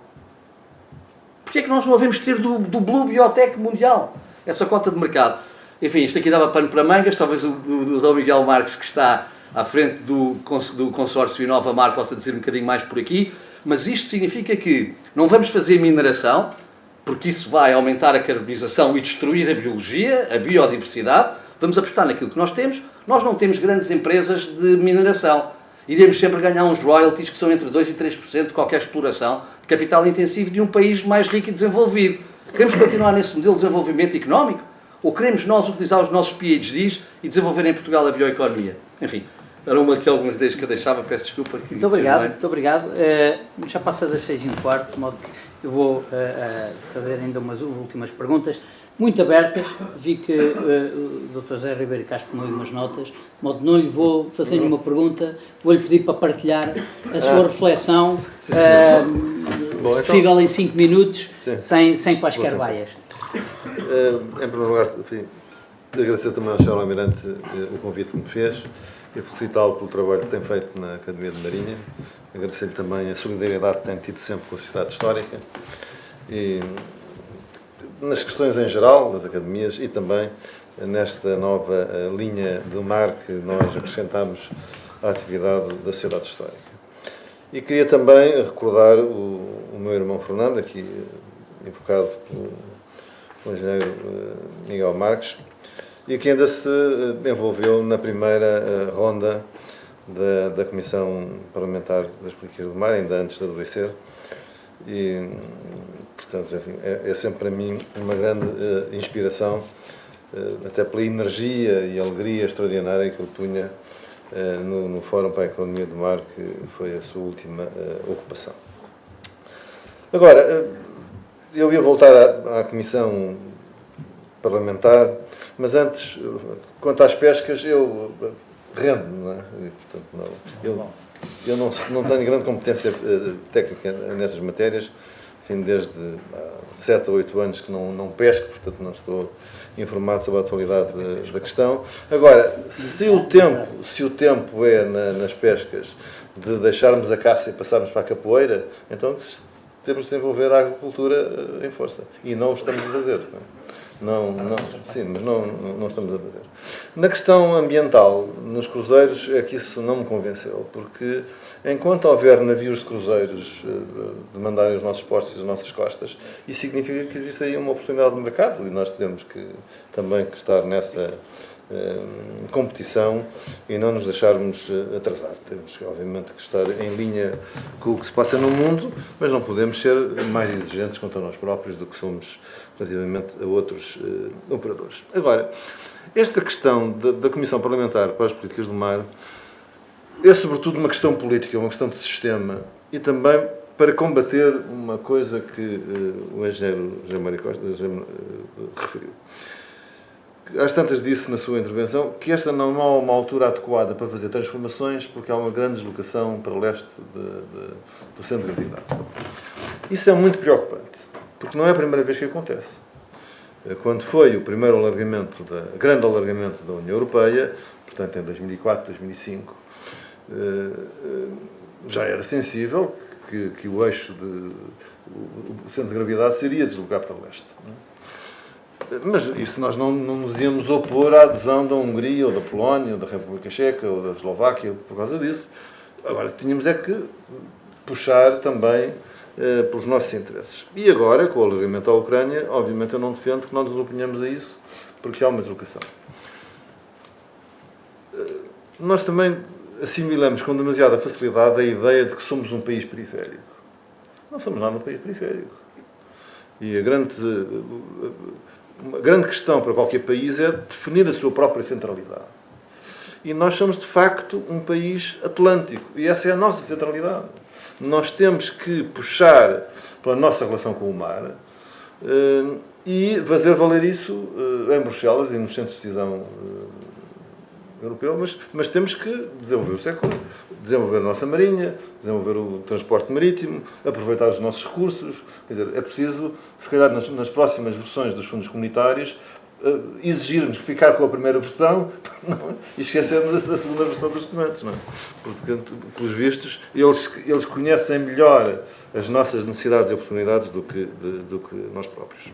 Porquê é que nós não havemos de ter do Blue Biotech mundial essa cota de mercado? Enfim, isto aqui dava pano para mangas, talvez o Dom Miguel Marques, que está à frente do consórcio Inova Mar, possa dizer um bocadinho mais por aqui, mas isto significa que não vamos fazer mineração, porque isso vai aumentar a carbonização e destruir a biologia, a biodiversidade. Vamos apostar naquilo que nós temos. Nós não temos grandes empresas de mineração. Iremos sempre ganhar uns royalties que são entre 2% e 3% de qualquer exploração de capital intensivo de um país mais rico e desenvolvido. Queremos continuar nesse modelo de desenvolvimento económico? Ou queremos nós utilizar os nossos PhDs e desenvolver em Portugal a bioeconomia? Enfim, era algumas ideias que eu deixava, peço desculpa. Muito obrigado. Já passa das 6h15, de modo que eu vou fazer ainda umas últimas perguntas, muito abertas. Vi que o Dr. José Ribeiro Castro tomou umas notas, de modo que não lhe vou fazer nenhuma pergunta, vou-lhe pedir para partilhar a sua reflexão, se possível em 5 minutos, sem quaisquer baias. Em primeiro lugar, enfim, agradecer também ao Sr. Almirante o convite que me fez e felicitá-lo pelo trabalho que tem feito na Academia de Marinha. Agradecer-lhe também a solidariedade que tem tido sempre com a sociedade histórica e nas questões em geral das academias e também nesta nova linha do mar que nós acrescentamos à atividade da sociedade histórica. E queria também recordar o meu irmão Fernando, aqui invocado pelo engenheiro Miguel Marques, e que ainda se envolveu na primeira ronda da Comissão Parlamentar das Políticas do Mar, ainda antes de adoecer. E, portanto, enfim, é sempre para mim uma grande inspiração, até pela energia e alegria extraordinária que ele punha no Fórum para a Economia do Mar, que foi a sua última ocupação. Agora, eu ia voltar à Comissão Parlamentar, mas antes, quanto às pescas, eu rendo-me, não é? E, portanto, eu não tenho grande competência técnica nessas matérias, enfim, desde há 7 ou 8 anos que não pesco, portanto não estou informado sobre a atualidade da questão. Agora, se o tempo é nas pescas de deixarmos a caça e passarmos para a capoeira, então temos de desenvolver a agricultura em força. E não o estamos a fazer. Sim, mas não estamos a fazer. Na questão ambiental, nos cruzeiros, é que isso não me convenceu, porque enquanto houver navios de cruzeiros demandarem os nossos portos e as nossas costas, isso significa que existe aí uma oportunidade de mercado e nós temos também que estar nessa competição e não nos deixarmos atrasar. Temos, obviamente, que estar em linha com o que se passa no mundo, mas não podemos ser mais exigentes quanto a nós próprios do que somos relativamente a outros operadores. Agora, esta questão da Comissão Parlamentar para as Políticas do Mar é, sobretudo, uma questão política, uma questão de sistema e também para combater uma coisa que o engenheiro José Mário Costa referiu. Às tantas disse na sua intervenção que esta não é uma altura adequada para fazer transformações porque há uma grande deslocação para o leste do centro de gravidade. Isso é muito preocupante, porque não é a primeira vez que acontece. Quando foi o primeiro grande alargamento da União Europeia, portanto em 2004, 2005, já era sensível que o eixo o centro de gravidade se iria deslocar para o leste. Mas isso nós não nos íamos opor à adesão da Hungria, ou da Polónia, ou da República Checa, ou da Eslováquia, por causa disso. Agora, tínhamos que puxar também pelos nossos interesses. E agora, com o alargamento à Ucrânia, obviamente eu não defendo que nós nos oponhamos a isso, porque há uma deslocação. Nós também assimilamos com demasiada facilidade a ideia de que somos um país periférico. Não somos nada um país periférico. E uma grande questão para qualquer país é definir a sua própria centralidade. E nós somos, de facto, um país atlântico. E essa é a nossa centralidade. Nós temos que puxar pela nossa relação com o mar e fazer valer isso em Bruxelas e nos centros de decisão europeu, mas temos que desenvolver o século, desenvolver a nossa marinha, desenvolver o transporte marítimo, aproveitar os nossos recursos. Quer dizer, é preciso, se calhar nas próximas versões dos fundos comunitários, exigirmos ficar com a primeira versão e esquecermos a segunda versão dos documentos. Não é? Portanto, pelos vistos, eles conhecem melhor as nossas necessidades e oportunidades do que nós próprios.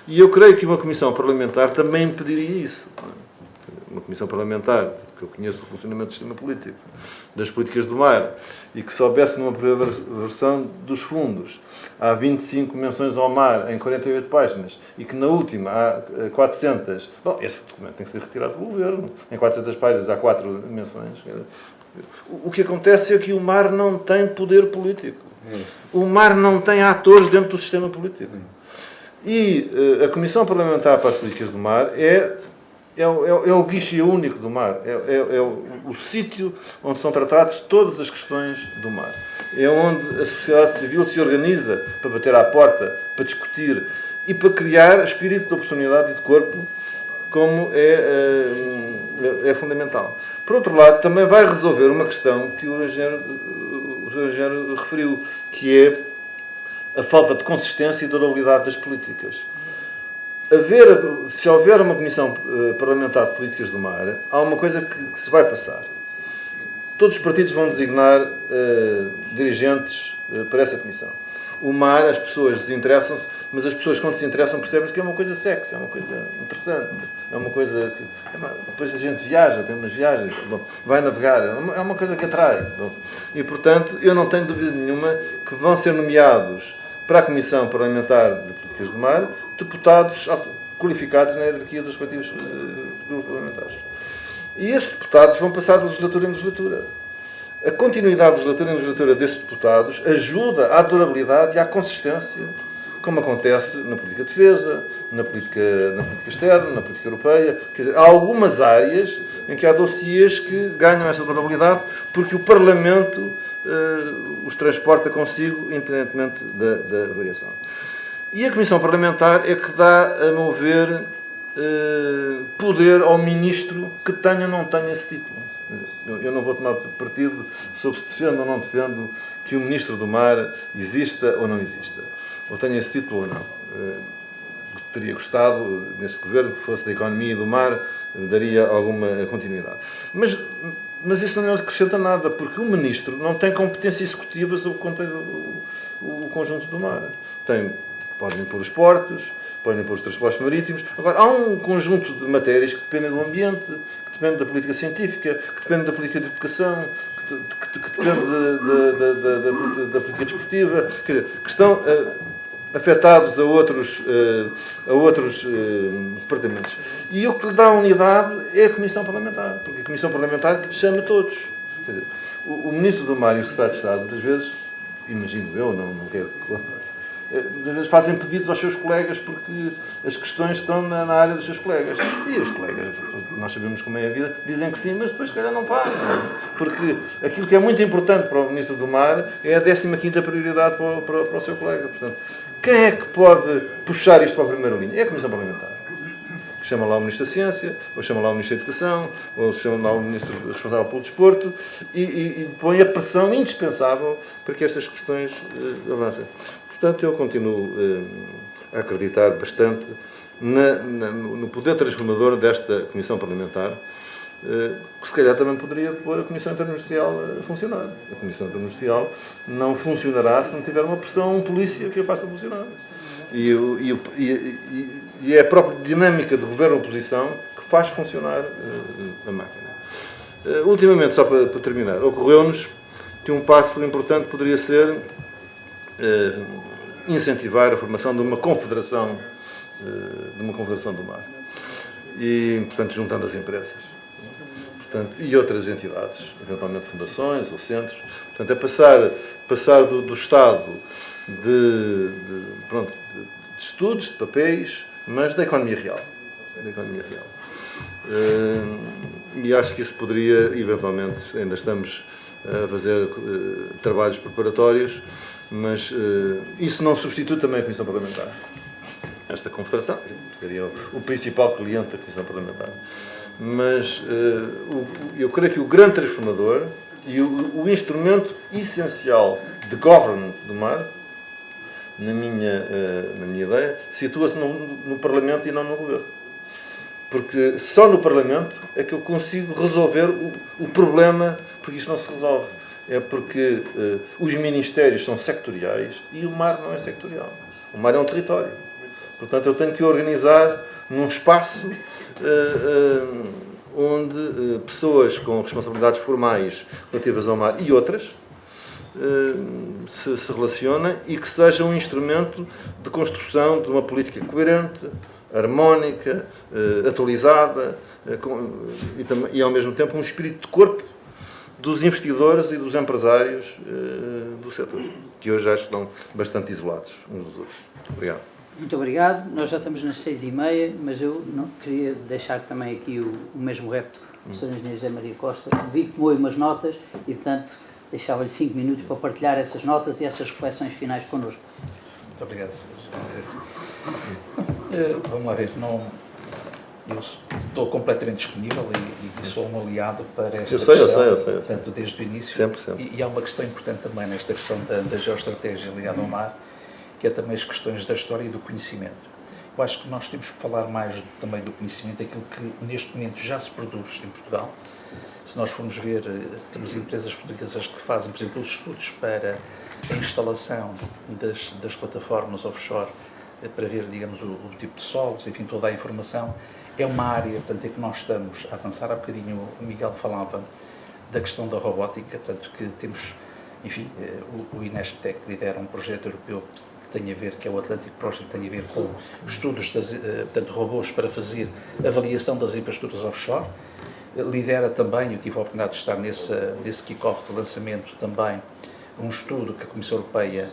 E eu creio que uma comissão parlamentar também impediria isso. Não é? Uma comissão parlamentar, que eu conheço do funcionamento do sistema político, das políticas do mar, e que soubesse numa primeira versão dos fundos, há 25 menções ao mar em 48 páginas, e que na última há 400, bom, esse documento tem que ser retirado pelo governo. Em 400 páginas há 4 menções. O que acontece é que o mar não tem poder político. O mar não tem atores dentro do sistema político. E a Comissão Parlamentar para as Políticas do Mar é o guichê único do mar, é o sítio onde são tratadas todas as questões do mar. É onde a sociedade civil se organiza para bater à porta, para discutir e para criar espírito de oportunidade e de corpo, como é fundamental. Por outro lado, também vai resolver uma questão que o engenheiro referiu, que é a falta de consistência e durabilidade das políticas. Se houver uma Comissão Parlamentar de Políticas do Mar, há uma coisa que se vai passar. Todos os partidos vão designar dirigentes para essa Comissão. O mar, as pessoas desinteressam-se, mas as pessoas, quando se interessam, percebem que é uma coisa sexy, é uma coisa interessante, é uma coisa que... Depois a gente viaja, tem umas viagens, bom, vai navegar, é uma coisa que atrai. Bom. E, portanto, eu não tenho dúvida nenhuma que vão ser nomeados para a Comissão Parlamentar de Políticas do Mar deputados qualificados na hierarquia dos respectivos grupos parlamentares. E esses deputados vão passar de legislatura em legislatura. A continuidade de legislatura em legislatura desses deputados ajuda à durabilidade e à consistência, como acontece na política de defesa, na política externa, na política europeia. Quer dizer, há algumas áreas em que há dossiês que ganham essa durabilidade porque o Parlamento os transporta consigo, independentemente da variação. E a Comissão Parlamentar é que dá, a meu ver, poder ao Ministro que tenha ou não tenha esse título. Eu não vou tomar partido sobre se defendo ou não defendo que o Ministro do Mar exista ou não exista, ou tenha esse título ou não. Teria gostado, neste governo, que fosse da Economia e do Mar, daria alguma continuidade. Mas isso não acrescenta nada, porque o Ministro não tem competência executiva sobre o conjunto do mar. Podem impor os portos, podem impor os transportes marítimos. Agora, há um conjunto de matérias que dependem do ambiente, que dependem da política científica, que dependem da política de educação, que dependem da política desportiva, quer dizer, que estão afetados a outros departamentos. E o que lhe dá unidade é a Comissão Parlamentar, porque a Comissão Parlamentar chama todos. Quer dizer, o Ministro do Mar e o Secretário de Estado, muitas vezes, imagino eu, não quero que muitas vezes fazem pedidos aos seus colegas porque as questões estão na área dos seus colegas. E os colegas, nós sabemos como é a vida, dizem que sim, mas depois se calhar não fazem. Porque aquilo que é muito importante para o Ministro do Mar é a 15ª prioridade para o seu colega. Portanto, quem é que pode puxar isto para a primeira linha? É a Comissão Parlamentar. Que chama lá o Ministro da Ciência, ou chama lá o Ministro da Educação, ou chama lá o Ministro responsável pelo Desporto e põe a pressão indispensável para que estas questões avancem. Portanto, eu continuo a acreditar bastante no poder transformador desta Comissão Parlamentar, que se calhar também poderia pôr a Comissão Interministerial a funcionar. A Comissão Interministerial não funcionará se não tiver uma pressão, polícia que a faça funcionar. E é a própria dinâmica de governo-oposição que faz funcionar a máquina. Ultimamente, só para terminar, ocorreu-nos que um passo importante poderia ser incentivar a formação de uma confederação do mar. E, portanto, juntando as empresas. E outras entidades, eventualmente fundações ou centros. Portanto, é passar do estado de estudos, de papéis, mas da economia real. E acho que isso poderia, eventualmente, ainda estamos a fazer trabalhos preparatórios, mas isso não substitui também a Comissão Parlamentar. esta confederação, seria o principal cliente da Comissão Parlamentar. Mas eu creio que o grande transformador e o instrumento essencial de governance do mar, na minha ideia, situa-se no Parlamento e não no Governo. Porque só no Parlamento é que eu consigo resolver o problema, porque isto não se resolve. É porque os ministérios são sectoriais e o mar não é sectorial. O mar é um território. Portanto, eu tenho que organizar num espaço onde pessoas com responsabilidades formais relativas ao mar e outras se relacionem e que seja um instrumento de construção de uma política coerente, harmónica, atualizada e ao mesmo tempo um espírito de corpo dos investidores e dos empresários do setor, que hoje já estão bastante isolados uns dos outros. Muito obrigado. Muito obrigado. Nós já estamos nas 6h30, mas eu não queria deixar também aqui o mesmo repto do Sr. Engenheiro José Maria Costa. Vi que tomou umas notas e, portanto, deixava-lhe 5 minutos para partilhar essas notas e essas reflexões finais connosco. Muito obrigado, Sr. Vamos lá ver, eu estou completamente disponível e sou um aliado para esta questão, eu sei. Portanto, desde o início. Sempre. E há uma questão importante também nesta questão da geoestratégia ligada ao mar, que é também as questões da história e do conhecimento. Eu acho que nós temos que falar mais também do conhecimento, daquilo que neste momento já se produz em Portugal. Se nós formos ver, temos empresas portuguesas que fazem, por exemplo, os estudos para a instalação das plataformas offshore, para ver, digamos, o tipo de solos, enfim, toda a informação. É uma área, portanto, em que nós estamos a avançar. Há bocadinho o Miguel falava da questão da robótica, portanto, que temos, enfim, o INESTEC lidera um projeto europeu que tem a ver, que é o Atlantic Project, que tem a ver com estudos, portanto, robôs para fazer avaliação das infraestruturas offshore. Lidera também, eu tive a oportunidade de estar nesse kick-off de lançamento também, um estudo que a Comissão Europeia,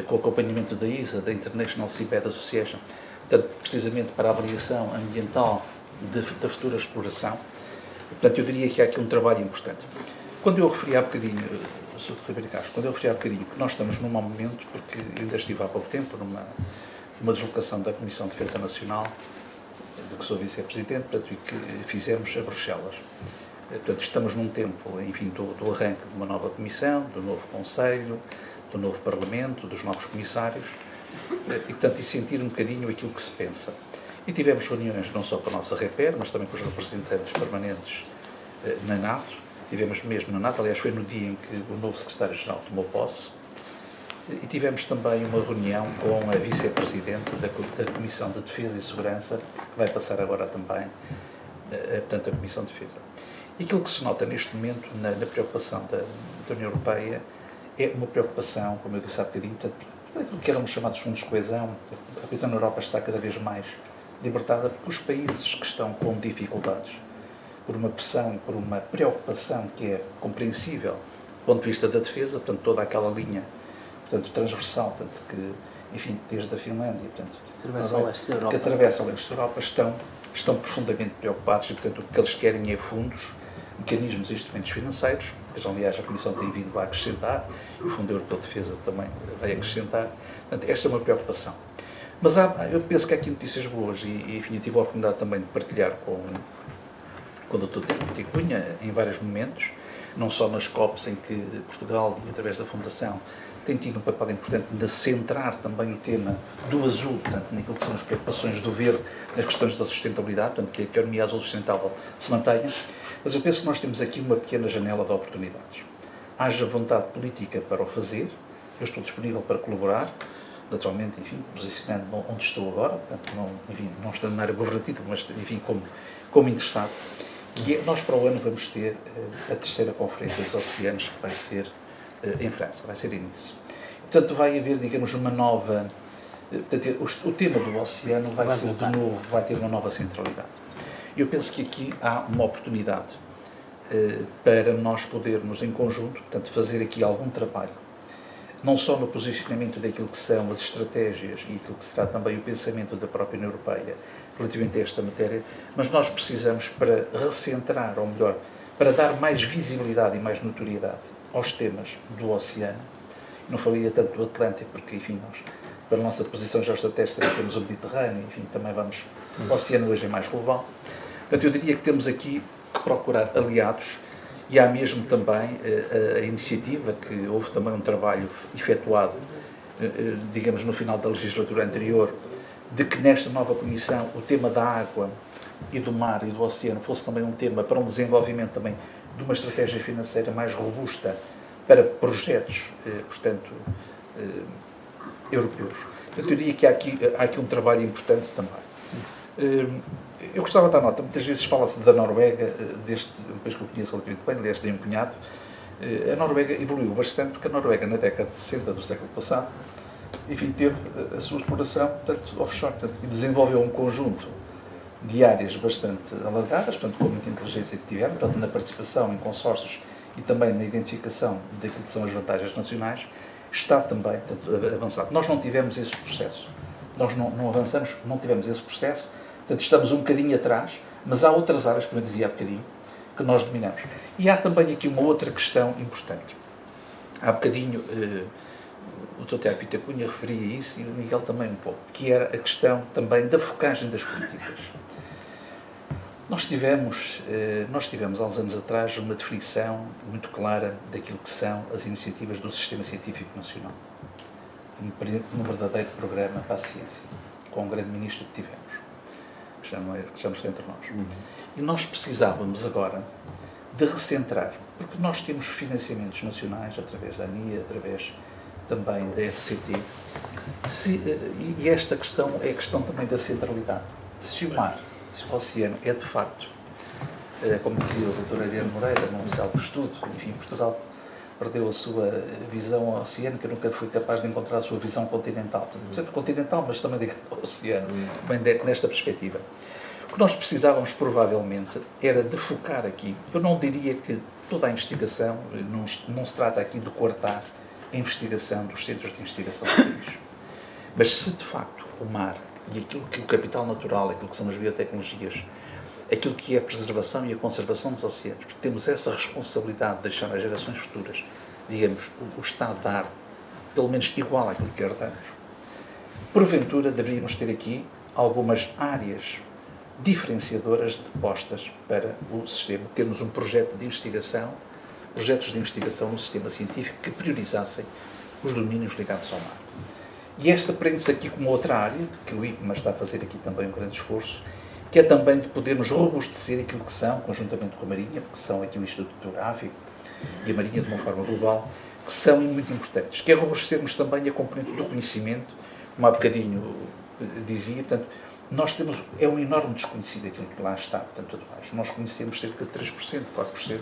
com o acompanhamento da ISA, da International Seabed Association, portanto, precisamente para a avaliação ambiental da futura exploração. Portanto, eu diria que há aqui um trabalho importante. Quando eu referi há bocadinho, Sr. Ribeiro Castro, quando eu referi há bocadinho que nós estamos num mau momento, porque eu ainda estive há pouco tempo numa deslocação da Comissão de Defesa Nacional, de que sou vice-presidente, portanto, e que fizemos a Bruxelas. Portanto, estamos num tempo, enfim, do arranque de uma nova comissão, do novo Conselho, do novo Parlamento, dos novos comissários, e, portanto, e sentir um bocadinho aquilo que se pensa. E tivemos reuniões não só com a nossa REPER, mas também com os representantes permanentes na NATO. Tivemos mesmo na NATO, aliás, foi no dia em que o novo secretário-geral tomou posse. E tivemos também uma reunião com a vice-presidente da Comissão de Defesa e Segurança, que vai passar agora também, portanto, a Comissão de Defesa. E aquilo que se nota neste momento na preocupação da União Europeia é uma preocupação, como eu disse há bocadinho, portanto, aquilo que eram os chamados fundos de coesão. A coesão na Europa está cada vez mais libertada, porque os países que estão com dificuldades, por uma pressão e por uma preocupação que é compreensível do ponto de vista da defesa, portanto, toda aquela linha, portanto, transversal, portanto, que, enfim, desde a Finlândia, portanto, que atravessa o leste da Europa, estão profundamente preocupados e, portanto, o que eles querem é fundos, mecanismos e instrumentos financeiros, que, aliás, a Comissão tem vindo a acrescentar, e o Fundo Europeu de Defesa também vai acrescentar. Portanto, esta é uma preocupação. Mas eu penso que há aqui notícias boas e, enfim, eu tive a oportunidade também de partilhar com o Dr. Tiago Cunha em vários momentos, não só nas COPs em que Portugal, através da Fundação, tem tido um papel importante de centrar também o tema do azul, portanto, naquilo que são as preocupações do verde, nas questões da sustentabilidade, portanto, que a economia azul sustentável se mantenha. Mas eu penso que nós temos aqui uma pequena janela de oportunidades. Haja vontade política para o fazer, eu estou disponível para colaborar, naturalmente, enfim, posicionando onde estou agora, portanto, não estando na área governativa, mas, enfim, como interessado. E nós, para o ano, vamos ter a terceira Conferência dos Oceanos, que vai ser em França, vai ser início. Portanto, vai haver, digamos, uma nova... Portanto, o tema do oceano vai ser, de novo, vai ter uma nova centralidade. Eu penso que aqui há uma oportunidade para nós podermos, em conjunto, portanto, fazer aqui algum trabalho, não só no posicionamento daquilo que são as estratégias e aquilo que será também o pensamento da própria União Europeia relativamente a esta matéria, mas nós precisamos, para recentrar, ou melhor, para dar mais visibilidade e mais notoriedade aos temas do oceano. Não falaria tanto do Atlântico, porque, enfim, nós pela nossa posição geoestratégica, temos o Mediterrâneo, enfim, também vamos, o oceano hoje é mais global. Portanto, eu diria que temos aqui que procurar aliados, e há mesmo também a iniciativa, que houve também um trabalho efetuado, digamos, no final da legislatura anterior, de que nesta nova Comissão o tema da água e do mar e do oceano fosse também um tema para um desenvolvimento também de uma estratégia financeira mais robusta para projetos, portanto, europeus. Portanto, eu diria que há aqui um trabalho importante também. Eu gostava de dar nota, muitas vezes fala-se da Noruega, deste país que eu conheço relativamente bem, aliás, tenho um cunhado. A Noruega evoluiu bastante, porque a Noruega, na década de 60 do século passado, enfim, teve a sua exploração, portanto, offshore, portanto, e desenvolveu um conjunto de áreas bastante alargadas, portanto, com muita inteligência que tiveram, portanto, na participação em consórcios e também na identificação daquilo que são as vantagens nacionais, está também, portanto, avançado. Nós não tivemos esse processo. Nós não avançamos, não tivemos esse processo, portanto, estamos um bocadinho atrás, mas há outras áreas, como eu dizia há bocadinho, que nós dominamos. E há também aqui uma outra questão importante. Há bocadinho, o Dr. Tiago Pita Cunha referia isso, e o Miguel também um pouco, que era a questão também da focagem das políticas. Nós tivemos há uns anos atrás uma definição muito clara daquilo que são as iniciativas do Sistema Científico Nacional. Um verdadeiro programa para a ciência, com um grande ministro que tivemos, que já não está entre nós. E nós precisávamos agora de recentrar, porque nós temos financiamentos nacionais através da ANIA, através também da FCT, e esta questão é a questão também da centralidade. Se o mar, se o oceano é de facto, como dizia o Dr. Adriano Moreira, num célebre estudo, enfim, Portugal perdeu a sua visão oceânica, nunca foi capaz de encontrar a sua visão continental. Sempre continental, mas também ligado ao oceano, bem nesta perspectiva. O que nós precisávamos, provavelmente, era de focar aqui. Eu não diria que toda a investigação, não se trata aqui de cortar a investigação dos centros de investigação do país. Mas se, de facto, o mar e aquilo que o capital natural, aquilo que são as biotecnologias, aquilo que é a preservação e a conservação dos oceanos, porque temos essa responsabilidade de deixar às gerações futuras, digamos, o estado da arte, pelo menos igual àquilo que herdamos. Porventura, deveríamos ter aqui algumas áreas diferenciadoras de postas para o sistema. Temos um projeto de investigação, projetos de investigação no sistema científico que priorizassem os domínios ligados ao mar. E esta prende-se aqui como outra área, que o IPMA está a fazer aqui também um grande esforço, que é também de podermos robustecer aquilo que são, conjuntamente com a Marinha, porque são aqui o Instituto Geográfico e a Marinha de uma forma global, que são muito importantes, que é robustecermos também a componente do conhecimento, como há bocadinho dizia, portanto, nós temos, é um enorme desconhecido aquilo que lá está, portanto, tudo mais. Nós conhecemos cerca de 3%, 4%,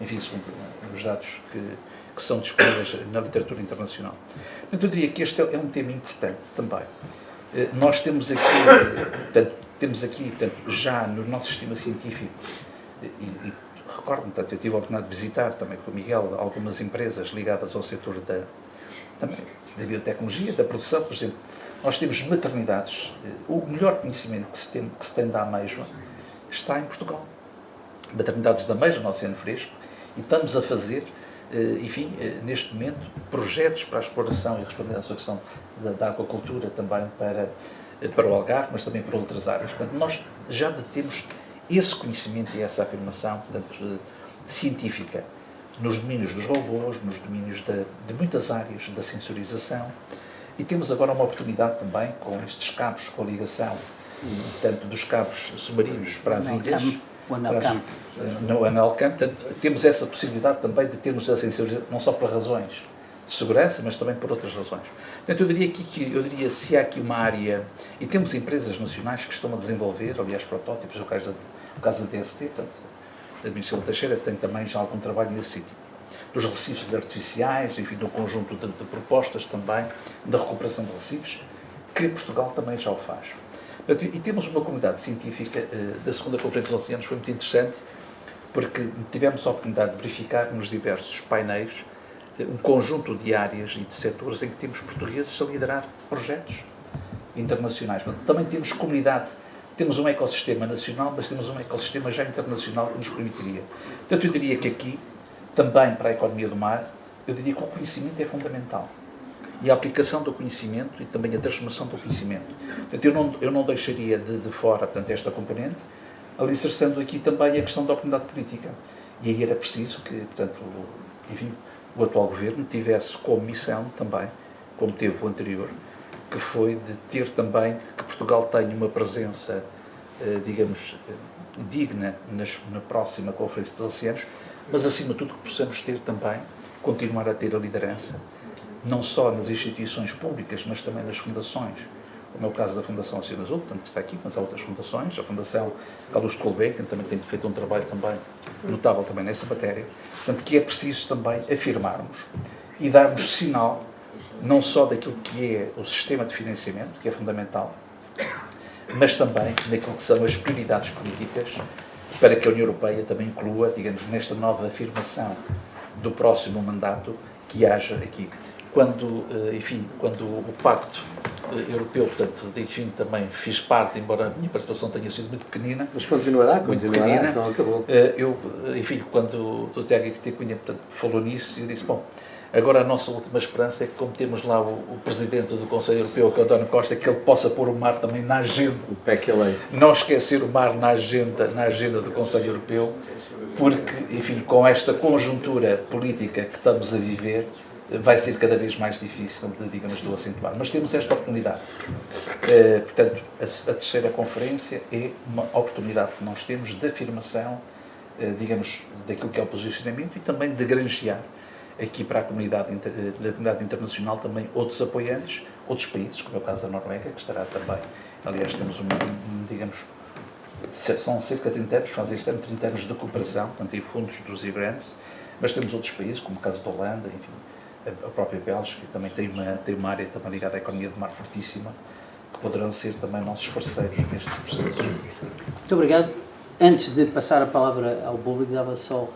enfim, são os dados que são disponíveis na literatura internacional. Portanto, eu diria que este é um tema importante também. Nós temos aqui, portanto, já no nosso sistema científico, e recordo-me, portanto, eu tive a oportunidade de visitar também com o Miguel algumas empresas ligadas ao setor também da biotecnologia, da produção, por exemplo. Nós temos maternidades, o melhor conhecimento que se tem da ameijoa está em Portugal. Maternidades da ameijoa no Oceano Fresco, e estamos a fazer, enfim, neste momento, projetos para a exploração e responder à sua questão da aquacultura também para o Algarve, mas também para outras áreas. Portanto, nós já detemos esse conhecimento e essa afirmação, portanto, científica nos domínios dos robôs, nos domínios de muitas áreas da sensorização. E temos agora uma oportunidade também com estes cabos, com a ligação, tanto dos cabos submarinos para as ilhas, no Analcam, portanto, temos essa possibilidade também de termos a sensorização, não só por razões de segurança, mas também por outras razões. Portanto, eu diria se há aqui uma área, e temos empresas nacionais que estão a desenvolver, aliás, protótipos, o caso da DST, portanto, da Administração Teixeira, tem também já algum trabalho nesse sítio. Dos recifes artificiais, enfim, de um conjunto de propostas também da recuperação de recifes, que Portugal também já o faz. E temos uma comunidade científica da segunda Conferência dos Oceanos, foi muito interessante, porque tivemos a oportunidade de verificar nos diversos painéis um conjunto de áreas e de setores em que temos portugueses a liderar projetos internacionais. Também temos comunidade, temos um ecossistema nacional, mas temos um ecossistema já internacional que nos permitiria. Portanto, eu diria que aqui, também para a economia do mar, eu diria que o conhecimento é fundamental. e a aplicação do conhecimento e também a transformação do conhecimento. Portanto, eu não deixaria de fora, portanto, esta componente, alicerçando aqui também a questão da oportunidade política. E aí era preciso que, portanto, enfim, o atual governo tivesse como missão também, como teve o anterior, que foi de ter também que Portugal tenha uma presença, digamos, digna na próxima Conferência dos Oceanos, mas acima de tudo que possamos ter também, continuar a ter a liderança, não só nas instituições públicas, mas também nas fundações, como é o caso da Fundação Oceano Azul, tanto que está aqui, mas há outras fundações, a Fundação Carlos de Gulbenkian também tem feito um trabalho também notável também nessa matéria, portanto que é preciso também afirmarmos e darmos sinal não só daquilo que é o sistema de financiamento, que é fundamental, mas também daquilo que são as prioridades políticas para que a União Europeia também inclua, digamos, nesta nova afirmação do próximo mandato, que haja aqui. Quando o Pacto Europeu, portanto, enfim, também fiz parte, embora a minha participação tenha sido muito pequenina. Mas continuará, pequenina, não acabou. Enfim, quando o Tiago Cunha falou nisso, eu disse, bom, agora a nossa última esperança é que, como temos lá o Presidente do Conselho Europeu, que é o António Costa, que ele possa pôr o mar também na agenda. O PEC eleito. Não esquecer o mar na agenda do Conselho Europeu, porque, enfim, com esta conjuntura política que estamos a viver, vai ser cada vez mais difícil, digamos, de o acentuar. Mas temos esta oportunidade. Portanto, a terceira conferência é uma oportunidade que nós temos de afirmação, digamos, daquilo que é o posicionamento e também de granjear aqui para a comunidade internacional também outros apoiantes, outros países, como é o caso da Noruega, que estará também. Aliás, temos digamos, são cerca de 30 anos, fazem este ano 30 anos de cooperação, portanto, em fundos dos e-grants, mas temos outros países, como o caso da Holanda, enfim, a própria Bélgica, que também tem uma área também ligada à economia de mar fortíssima, que poderão ser também nossos parceiros nestes processos. Muito obrigado. Antes de passar a palavra ao público, dava só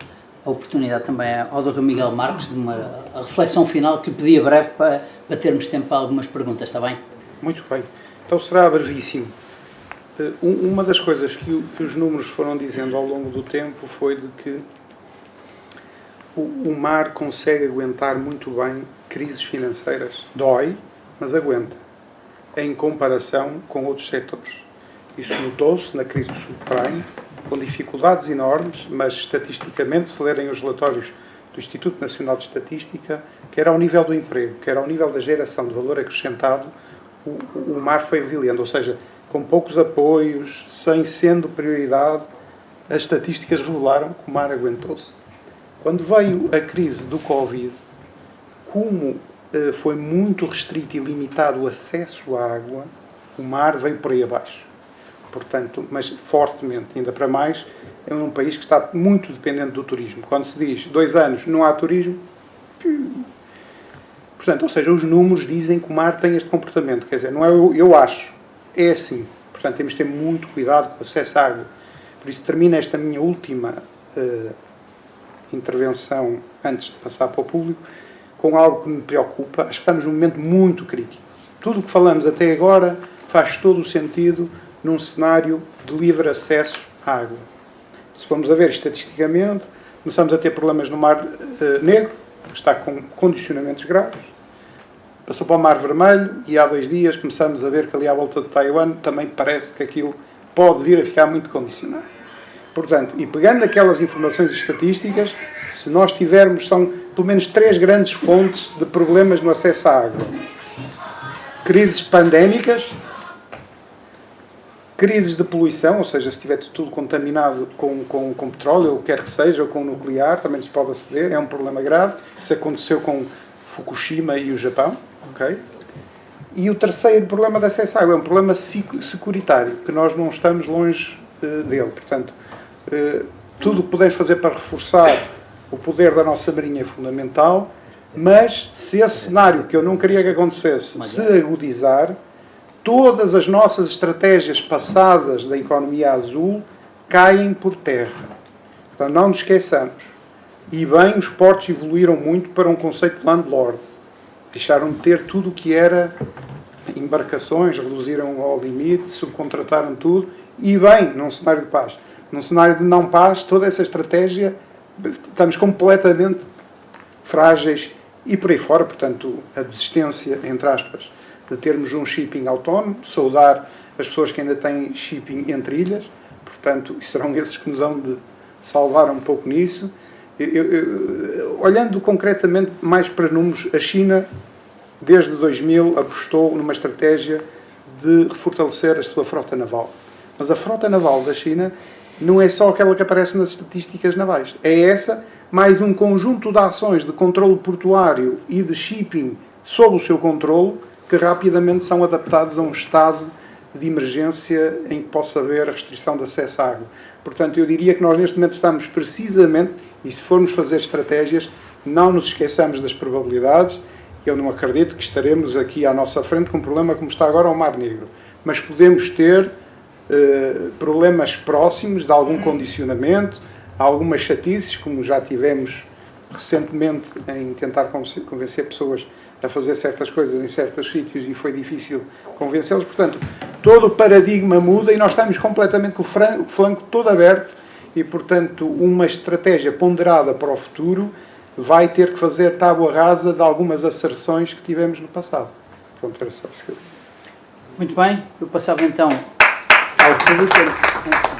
a oportunidade também ao Dr. Miguel Marcos de uma reflexão final que lhe pedia breve para termos tempo para algumas perguntas, está bem? Muito bem. Então será brevíssimo. Uma das coisas que os números foram dizendo ao longo do tempo foi de que o mar consegue aguentar muito bem crises financeiras. Dói, mas aguenta. Em comparação com outros setores. Isso notou-se na crise do subprime, com dificuldades enormes, mas estatisticamente, se lerem os relatórios do Instituto Nacional de Estatística, quer ao nível do emprego, quer ao nível da geração de valor acrescentado, o mar foi resiliente. Ou seja, com poucos apoios, sem sendo prioridade, as estatísticas revelaram que o mar aguentou-se. Quando veio a crise do Covid, como foi muito restrito e limitado o acesso à água, o mar veio por aí abaixo. Portanto, mas fortemente, ainda para mais, é um país que está muito dependente do turismo. Quando se diz 2 anos não há turismo, portanto, ou seja, os números dizem que o mar tem este comportamento. Quer dizer, não é eu acho, é assim. Portanto, temos de ter muito cuidado com o acesso à água. Por isso, termina esta minha última intervenção, antes de passar para o público, com algo que me preocupa. Acho que estamos num momento muito crítico. Tudo o que falamos até agora faz todo o sentido num cenário de livre acesso à água. Se formos a ver estatisticamente, começamos a ter problemas no Mar Negro, que está com condicionamentos graves. Passou para o Mar Vermelho e há 2 dias começamos a ver que ali à volta de Taiwan também parece que aquilo pode vir a ficar muito condicionado. Portanto, e pegando aquelas informações estatísticas, se nós tivermos, são pelo menos 3 grandes fontes de problemas no acesso à água. Crises pandémicas, crises de poluição, ou seja, se estiver tudo contaminado com petróleo, ou quer que seja, ou com nuclear, também se pode aceder, é um problema grave. Isso aconteceu com Fukushima e o Japão. Okay? E o terceiro problema de acesso à água é um problema securitário, que nós não estamos longe dele. Portanto, tudo o que podemos fazer para reforçar o poder da nossa Marinha é fundamental, mas se esse cenário, que eu não queria que acontecesse, se agudizar, todas as nossas estratégias passadas da economia azul caem por terra. Então não nos esqueçamos. E bem, os portos evoluíram muito para um conceito de landlord. Deixaram de ter tudo o que era embarcações, reduziram ao limite, subcontrataram tudo. E bem, num cenário de paz. Num cenário de não paz, toda essa estratégia, estamos completamente frágeis e por aí fora, portanto, a desistência, entre aspas, de termos um shipping autónomo, saudar as pessoas que ainda têm shipping entre ilhas, portanto, e serão esses que nos vão de salvar um pouco nisso. Olhando concretamente mais para números, a China, desde 2000, apostou numa estratégia de fortalecer a sua frota naval. Mas a frota naval da China não é só aquela que aparece nas estatísticas navais. É essa, mais um conjunto de ações de controle portuário e de shipping sob o seu controle, que rapidamente são adaptados a um estado de emergência em que possa haver restrição de acesso à água. Portanto, eu diria que nós neste momento estamos precisamente, e se formos fazer estratégias, não nos esqueçamos das probabilidades. Eu não acredito que estaremos aqui à nossa frente com um problema como está agora ao Mar Negro. Mas podemos ter problemas próximos de algum condicionamento, algumas chatices, como já tivemos recentemente em tentar convencer pessoas a fazer certas coisas em certos sítios e foi difícil convencê-los. Portanto, todo o paradigma muda e nós estamos completamente com o flanco todo aberto e, portanto, uma estratégia ponderada para o futuro vai ter que fazer tábua rasa de algumas asserções que tivemos no passado. Pronto, era só isso que eu... Muito bem, eu passava então ao público.